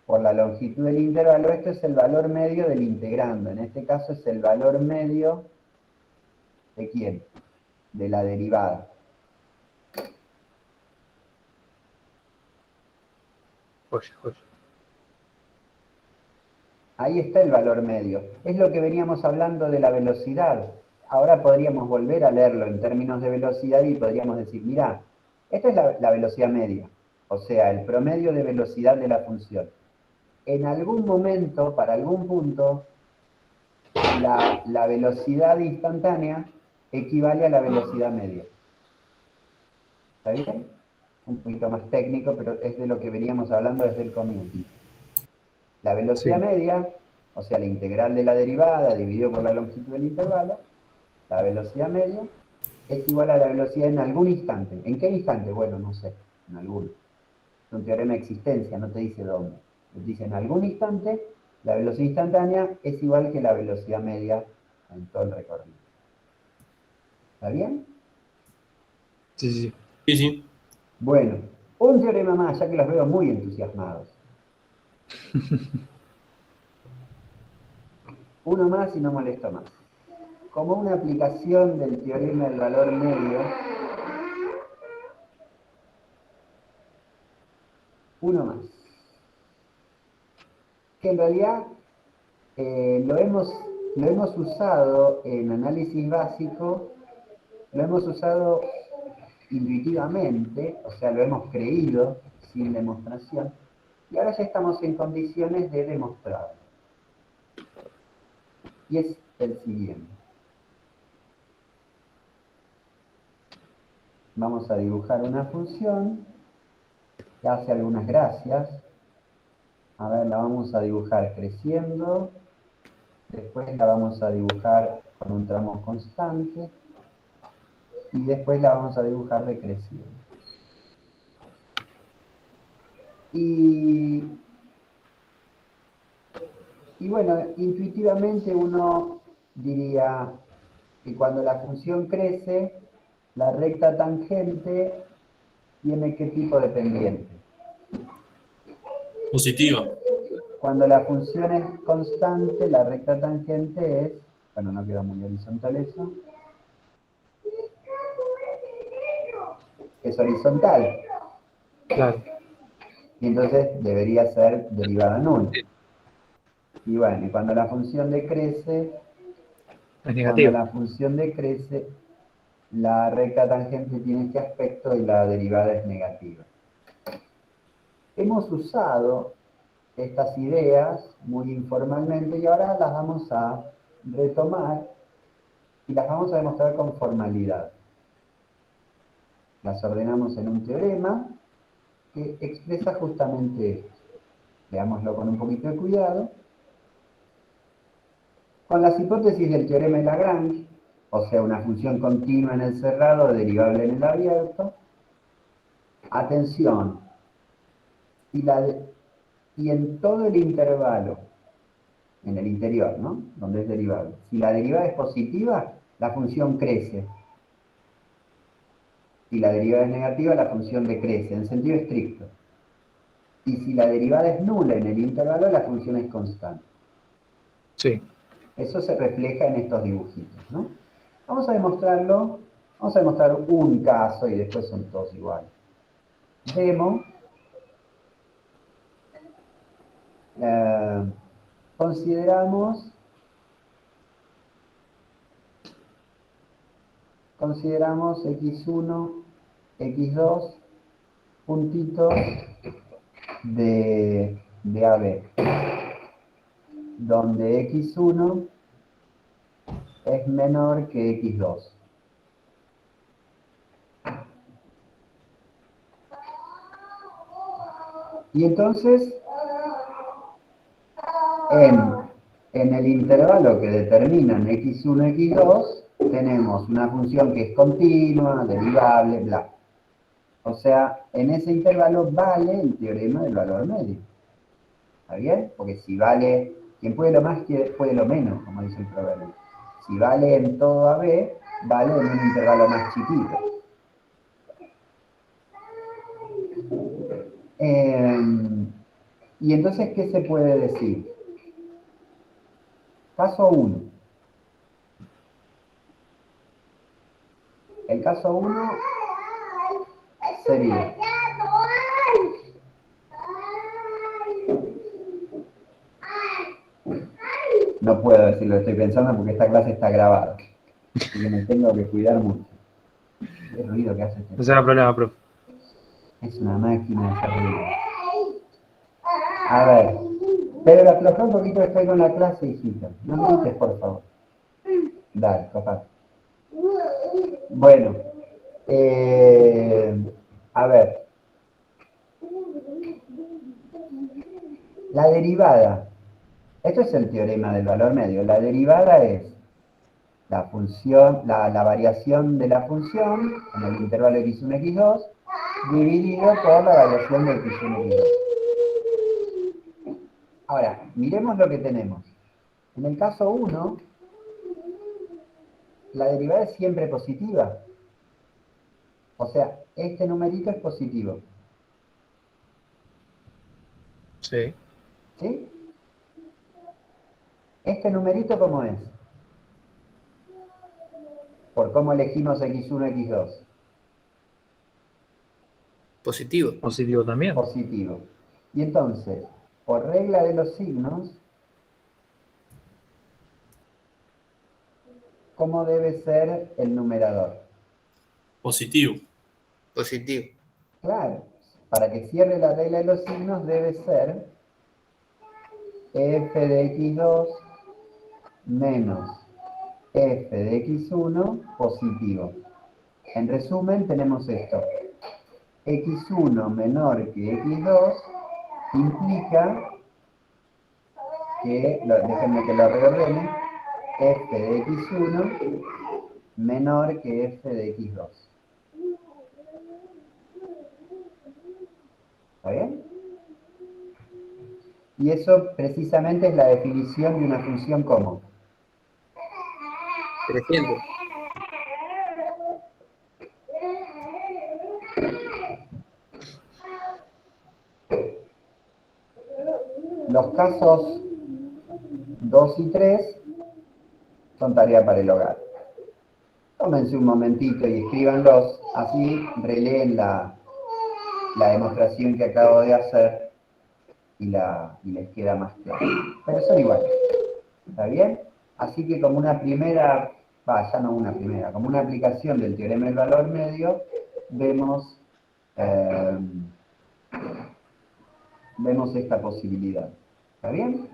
por la longitud del intervalo, esto es el valor medio del integrando. En este caso es el valor medio ¿de quién? De la derivada. Joya. Ahí está el valor medio. Es lo que veníamos hablando de la velocidad. Ahora podríamos volver a leerlo en términos de velocidad y podríamos decir, mirá, esta es la velocidad media, o sea, el promedio de velocidad de la función. En algún momento, para algún punto, la velocidad instantánea equivale a la velocidad media. ¿Está bien? Un poquito más técnico, pero es de lo que veníamos hablando desde el comienzo. La velocidad media, o sea, la integral de la derivada dividido por la longitud del intervalo, la velocidad media es igual a la velocidad en algún instante. ¿En qué instante? Bueno, no sé, en alguno. Es un teorema de existencia, no te dice dónde. Te dice en algún instante, la velocidad instantánea es igual que la velocidad media en todo el recorrido. ¿Está bien? Sí. Bueno, un teorema más, ya que los veo muy entusiasmados. Uno más y no molesto más. Como una aplicación del teorema del valor medio, uno más. Que en realidad lo hemos usado en análisis básico, lo hemos usado intuitivamente, o sea, lo hemos creído sin demostración, y ahora ya estamos en condiciones de demostrarlo. Y es el siguiente. Vamos a dibujar una función que hace algunas gracias. A ver, la vamos a dibujar creciendo, después la vamos a dibujar con un tramo constante, y después la vamos a dibujar decreciendo. Y bueno, intuitivamente uno diría que cuando la función crece, la recta tangente tiene ¿qué tipo de pendiente? Positiva. Cuando la función es constante, la recta tangente es Bueno, no queda muy horizontal eso. Es horizontal. Claro. Y entonces debería ser derivada nula. Y bueno, y cuando la función decrece, Es negativo. cuando la función decrece, la recta tangente tiene este aspecto y la derivada es negativa. Hemos usado estas ideas muy informalmente y ahora las vamos a retomar y las vamos a demostrar con formalidad. Las ordenamos en un teorema que expresa justamente esto. Veámoslo con un poquito de cuidado. Con las hipótesis del teorema de Lagrange, o sea, una función continua en el cerrado derivable en el abierto, atención, y en todo el intervalo, en el interior, ¿no? Donde es derivable. Si la derivada es positiva, la función crece. Si la derivada es negativa, la función decrece, en sentido estricto. Y si la derivada es nula en el intervalo, la función es constante. Sí. Eso se refleja en estos dibujitos, ¿no? Vamos a demostrarlo, vamos a demostrar un caso y después son todos iguales. Demo. Consideramos x1, x2, puntitos de AB, donde x1 es menor que x2. Y entonces, en el intervalo que determinan x1, x2, tenemos una función que es continua, derivable, bla. O sea, en ese intervalo vale el teorema del valor medio. ¿Está bien? Porque si vale, quien puede lo más puede lo menos, como dice el proverbio. Si vale en todo AB, vale en un intervalo más chiquito. Y entonces, ¿qué se puede decir? Caso 1. El caso 1 sería... No puedo decir lo que estoy pensando porque esta clase está grabada. Así que me tengo que cuidar mucho. El ruido que hace este... No será problema, profe. Es una máquina de hacer ruido. A ver. Pedro, afloja un poquito que estoy con la clase, hijita. No me grites, por favor. Dale, papá. Bueno. A ver. La derivada. Esto es el teorema del valor medio. La derivada es la función, la variación de la función en el intervalo x1, x2 dividido por la variación de x1, x2. Ahora, miremos lo que tenemos. En el caso 1, la derivada es siempre positiva. O sea, este numerito es positivo. Sí. ¿Sí? ¿Este numerito cómo es? Por cómo elegimos x1, x2. Positivo. Positivo también. Positivo. Y entonces, por regla de los signos, ¿cómo debe ser el numerador? Positivo. Positivo. Claro, para que cierre la regla de los signos debe ser f de x2 menos f de x1 positivo. En resumen, tenemos esto. x1 menor que x2 implica que, déjenme que lo reordene, f de x1 menor que f de x2. ¿Está bien? Y eso precisamente es la definición de una función común. Creciente. Los casos 2 y 3 son tarea para el hogar. Tómense un momentito y escríbanlos, así releen la demostración que acabo de hacer y les queda más claro. Pero son iguales, ¿está bien? Así que como una primera, ya no una primera, como una aplicación del teorema del valor medio, vemos esta posibilidad. ¿Está bien?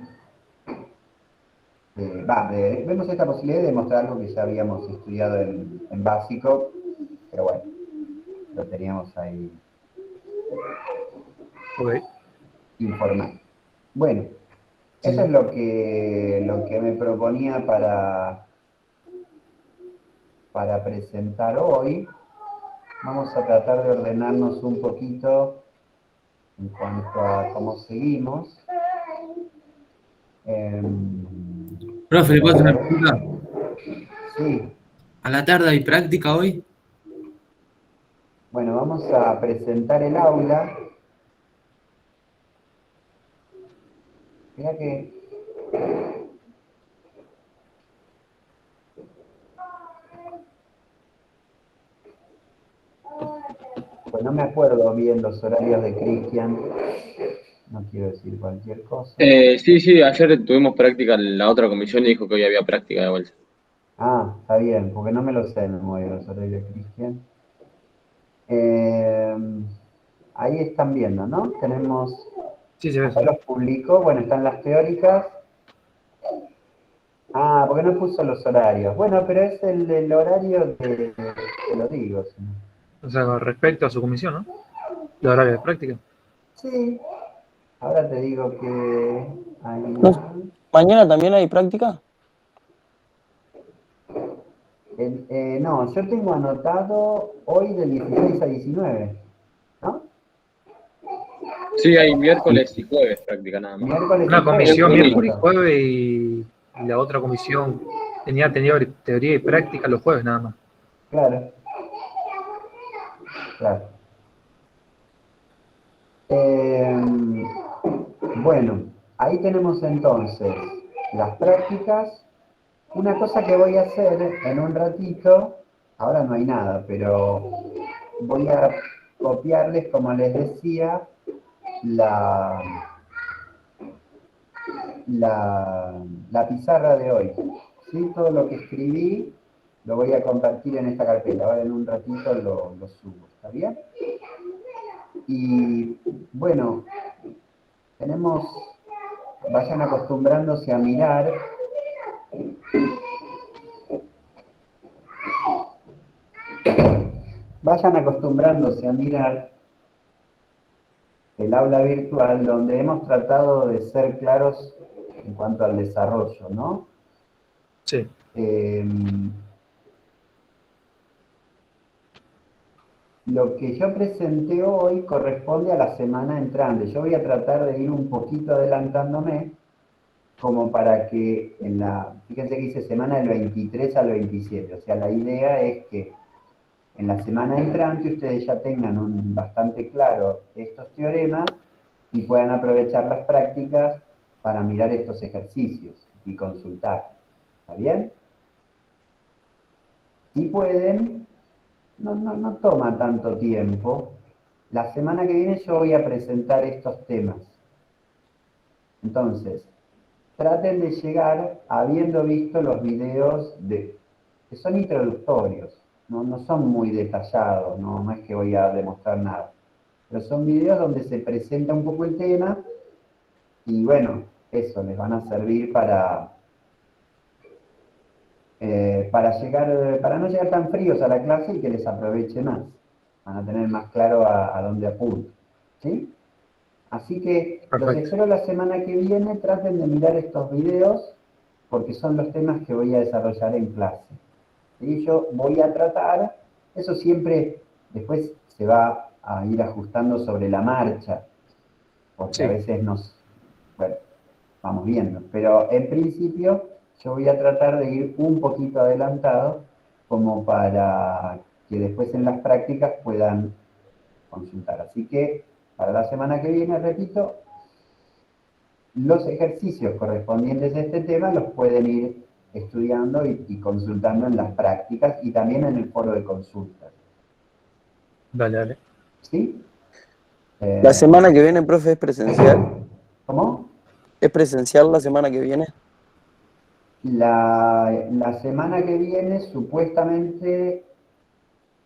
Vemos esta posibilidad de demostrar algo que ya habíamos estudiado en básico, pero bueno, lo teníamos ahí informado. Bueno, eso es lo que me proponía para presentar hoy. Vamos a tratar de ordenarnos un poquito en cuanto a cómo seguimos. Profe, ¿le puedo hacer una pregunta? Sí. ¿A la tarde hay práctica hoy? Bueno, vamos a presentar el aula. Mira que... Pues no me acuerdo bien los horarios de Cristian. No quiero decir cualquier cosa. Sí, ayer tuvimos práctica en la otra comisión y dijo que hoy había práctica de vuelta. Ah, está bien, porque no me lo sé de memoria los horarios de Cristian. Ahí están viendo, ¿no? Tenemos... Sí, se ve. Acá los publicó, bueno, están las teóricas. Ah, porque no puso los horarios. Bueno, pero es el horario de... Te lo digo. ¿Sí? O sea, con respecto a su comisión, ¿no? El horario de práctica. Sí. Ahora te digo que... ¿Mañana también hay práctica? No, yo tengo anotado hoy del 16 a 19, ¿no? Sí, hay miércoles y jueves práctica nada más. Una comisión miércoles y jueves y la otra comisión tenía teoría y práctica los jueves nada más. Claro. Claro. Bueno, ahí tenemos entonces las prácticas. Una cosa que voy a hacer en un ratito, ahora no hay nada, pero voy a copiarles, como les decía, la pizarra de hoy. ¿Sí? Todo lo que escribí lo voy a compartir en esta carpeta. Ahora en un ratito lo subo. ¿Está bien? Y bueno, vayan acostumbrándose a mirar. Vayan acostumbrándose a mirar el aula virtual, donde hemos tratado de ser claros en cuanto al desarrollo, ¿no? Sí. Lo que yo presenté hoy corresponde a la semana entrante. Yo voy a tratar de ir un poquito adelantándome, como para que fíjense que dice semana del 23 al 27. O sea, la idea es que en la semana entrante ustedes ya tengan bastante claro estos teoremas y puedan aprovechar las prácticas para mirar estos ejercicios y consultar. ¿Está bien? Si pueden, no toma tanto tiempo. La semana que viene yo voy a presentar estos temas. Entonces, traten de llegar habiendo visto los videos que son introductorios. No son muy detallados, no es que voy a demostrar nada. Pero son videos donde se presenta un poco el tema y bueno, eso les van a servir para no llegar tan fríos a la clase y que les aproveche más. Van a tener más claro a dónde apunto. ¿Sí? Así que los espero la semana que viene, traten de mirar estos videos porque son los temas que voy a desarrollar en clase. Y yo voy a tratar, eso siempre después se va a ir ajustando sobre la marcha, porque a veces bueno, vamos viendo, pero en principio yo voy a tratar de ir un poquito adelantado como para que después en las prácticas puedan consultar. Así que para la semana que viene, repito, los ejercicios correspondientes a este tema los pueden ir estudiando y consultando en las prácticas y también en el foro de consultas. Dale, dale. ¿Sí? ¿La semana que viene, profe, es presencial? ¿Cómo? ¿Es presencial la semana que viene? La semana que viene supuestamente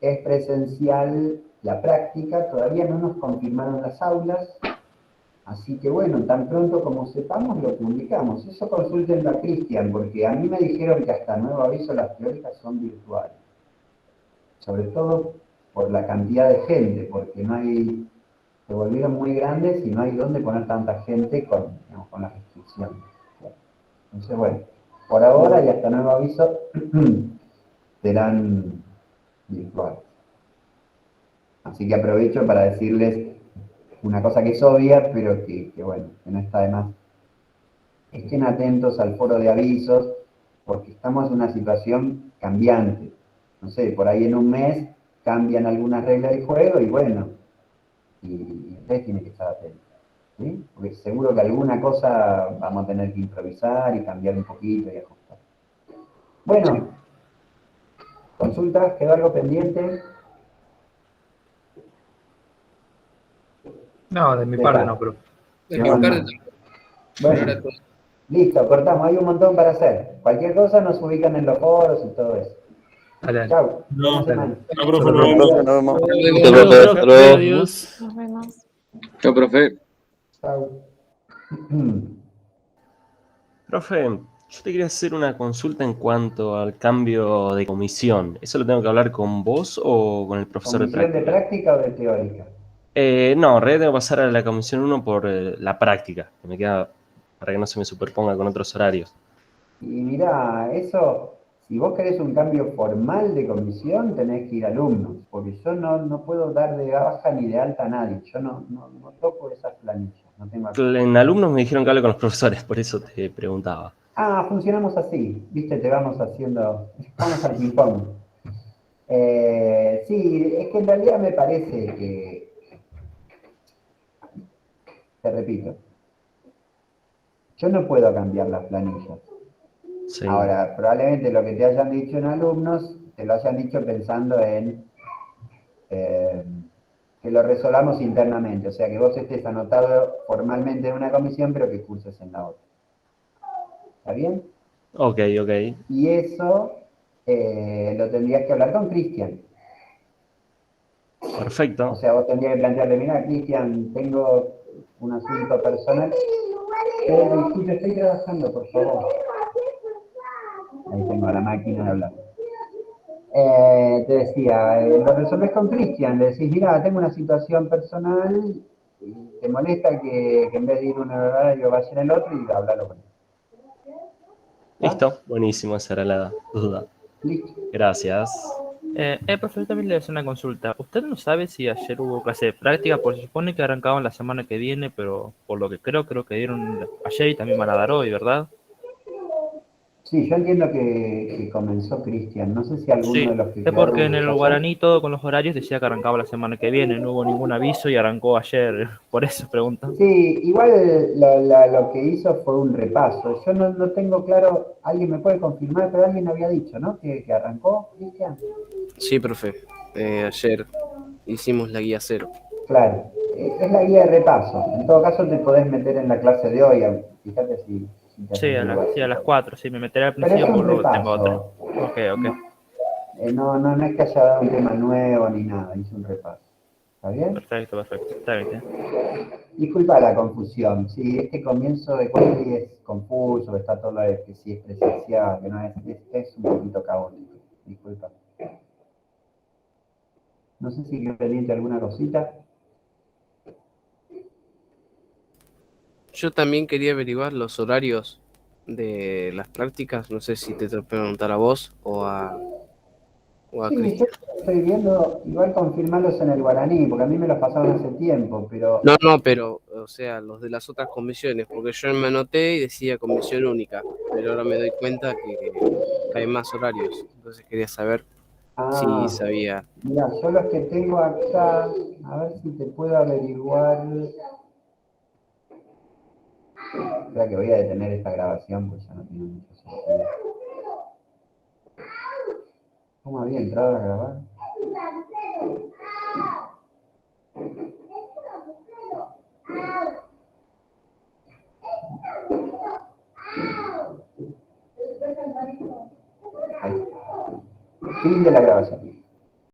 es presencial la práctica, todavía no nos confirmaron las aulas, así que bueno, tan pronto como sepamos lo publicamos. Eso consúltenlo a Cristian, porque a mí me dijeron que hasta nuevo aviso las teóricas son virtuales. Sobre todo por la cantidad de gente, porque no hay, se volvieron muy grandes y no hay dónde poner tanta gente con, digamos, con las restricciones. Entonces bueno, por ahora y hasta nuevo aviso serán virtuales. Así que aprovecho para decirles una cosa que es obvia, pero que bueno, que no está de más. Estén atentos al foro de avisos, porque estamos en una situación cambiante. No sé, por ahí en un mes cambian algunas reglas de juego y bueno, y ustedes tienen que estar atentos. ¿Sí? Porque seguro que alguna cosa vamos a tener que improvisar y cambiar un poquito y ajustar. Bueno, consultas, ¿quedó algo pendiente? No, de mi parte no, pero. De mi parte tampoco. Bueno, listo, cortamos, hay un montón para hacer. Cualquier cosa nos ubican en los foros y todo eso. Dale, dale. Chau, buena semana. No, profe, Nos vemos. Listo, profe, hasta luego. Adiós. Nos vemos. Chao, profe. Chau. Profe, yo te quería hacer una consulta en cuanto al cambio de comisión. ¿Eso lo tengo que hablar con vos o con el profesor de ¿Comisión de práctica? práctica o de teórica? No, en realidad tengo que pasar a la comisión 1 por la práctica, que me queda para que no se me superponga con otros horarios. Y mirá, eso, si vos querés un cambio formal de comisión, tenés que ir a alumnos, porque yo no puedo dar de baja ni de alta a nadie. Yo no toco esas planillas. No tengo acceso. En alumnos me dijeron que hable con los profesores, por eso te preguntaba. Ah, funcionamos así, viste, te vamos haciendo, vamos al ping-pong. Sí, es que en realidad me parece que, te repito, yo no puedo cambiar las planillas. Sí. Ahora, probablemente lo que te hayan dicho en alumnos, te lo hayan dicho pensando en que lo resolvamos internamente, o sea, que vos estés anotado formalmente en una comisión, pero que curses en la otra. ¿Está bien? Ok. Y eso lo tendrías que hablar con Cristian. Perfecto. O sea, vos tendrías que plantearle, mira, Cristian, tengo un asunto personal. Disculpe, estoy trabajando, por favor. Ahí tengo la máquina de hablar. Te decía, lo resolvés con Cristian, le decís, mira, tengo una situación personal, y te molesta que en vez de ir un horario vaya en el otro y hablalo con él. Listo, buenísimo, esa era la duda. Listo. Gracias. Profe, yo también le hace una consulta. ¿Usted no sabe si ayer hubo clase de práctica? Porque se supone que arrancaban la semana que viene, pero por lo que creo que dieron ayer y también van a dar hoy, ¿verdad? Sí, yo entiendo que comenzó Cristian. No sé si alguno Sí, de los que es quedaron porque en el empezó. guaraní todo con los horarios decía que arrancaba la semana que viene, no hubo ningún aviso y arrancó ayer, por eso pregunto. Sí, igual lo que hizo fue un repaso. Yo no tengo claro, alguien me puede confirmar, pero alguien había dicho, ¿no? Que arrancó, Cristian. Sí, profe. Ayer hicimos la guía 0. Claro, es la guía de repaso. En todo caso te podés meter en la clase de hoy, fíjate si te Sí, a las 4, sí, me meteré al Pero principio es un por luego tengo otra. repaso. Ok. No es que haya dado un tema nuevo ni nada, hice un repaso. ¿Está bien? Perfecto. Está bien. Disculpa la confusión, sí, este comienzo de Quali es confuso, está todo lo de que si es presencial, que no es un poquito caótico, disculpa. No sé si quedó pendiente alguna cosita. Yo también quería averiguar los horarios de las prácticas. No sé si te tengo que preguntar a vos o a Sí, Cristian. yo estoy viendo, igual confirmarlos en el guaraní, porque a mí me los pasaron hace tiempo, pero... No, pero, o sea, los de las otras comisiones, porque yo me anoté y decía comisión única, pero ahora me doy cuenta que hay más horarios. Entonces quería saber si sabía. Mira, yo los que tengo acá, a ver si te puedo averiguar... Espera que voy a detener esta grabación, pues ya no tiene mucho sentido. ¿Cómo había entrado a grabar? Ahí está. Fin de la grabación.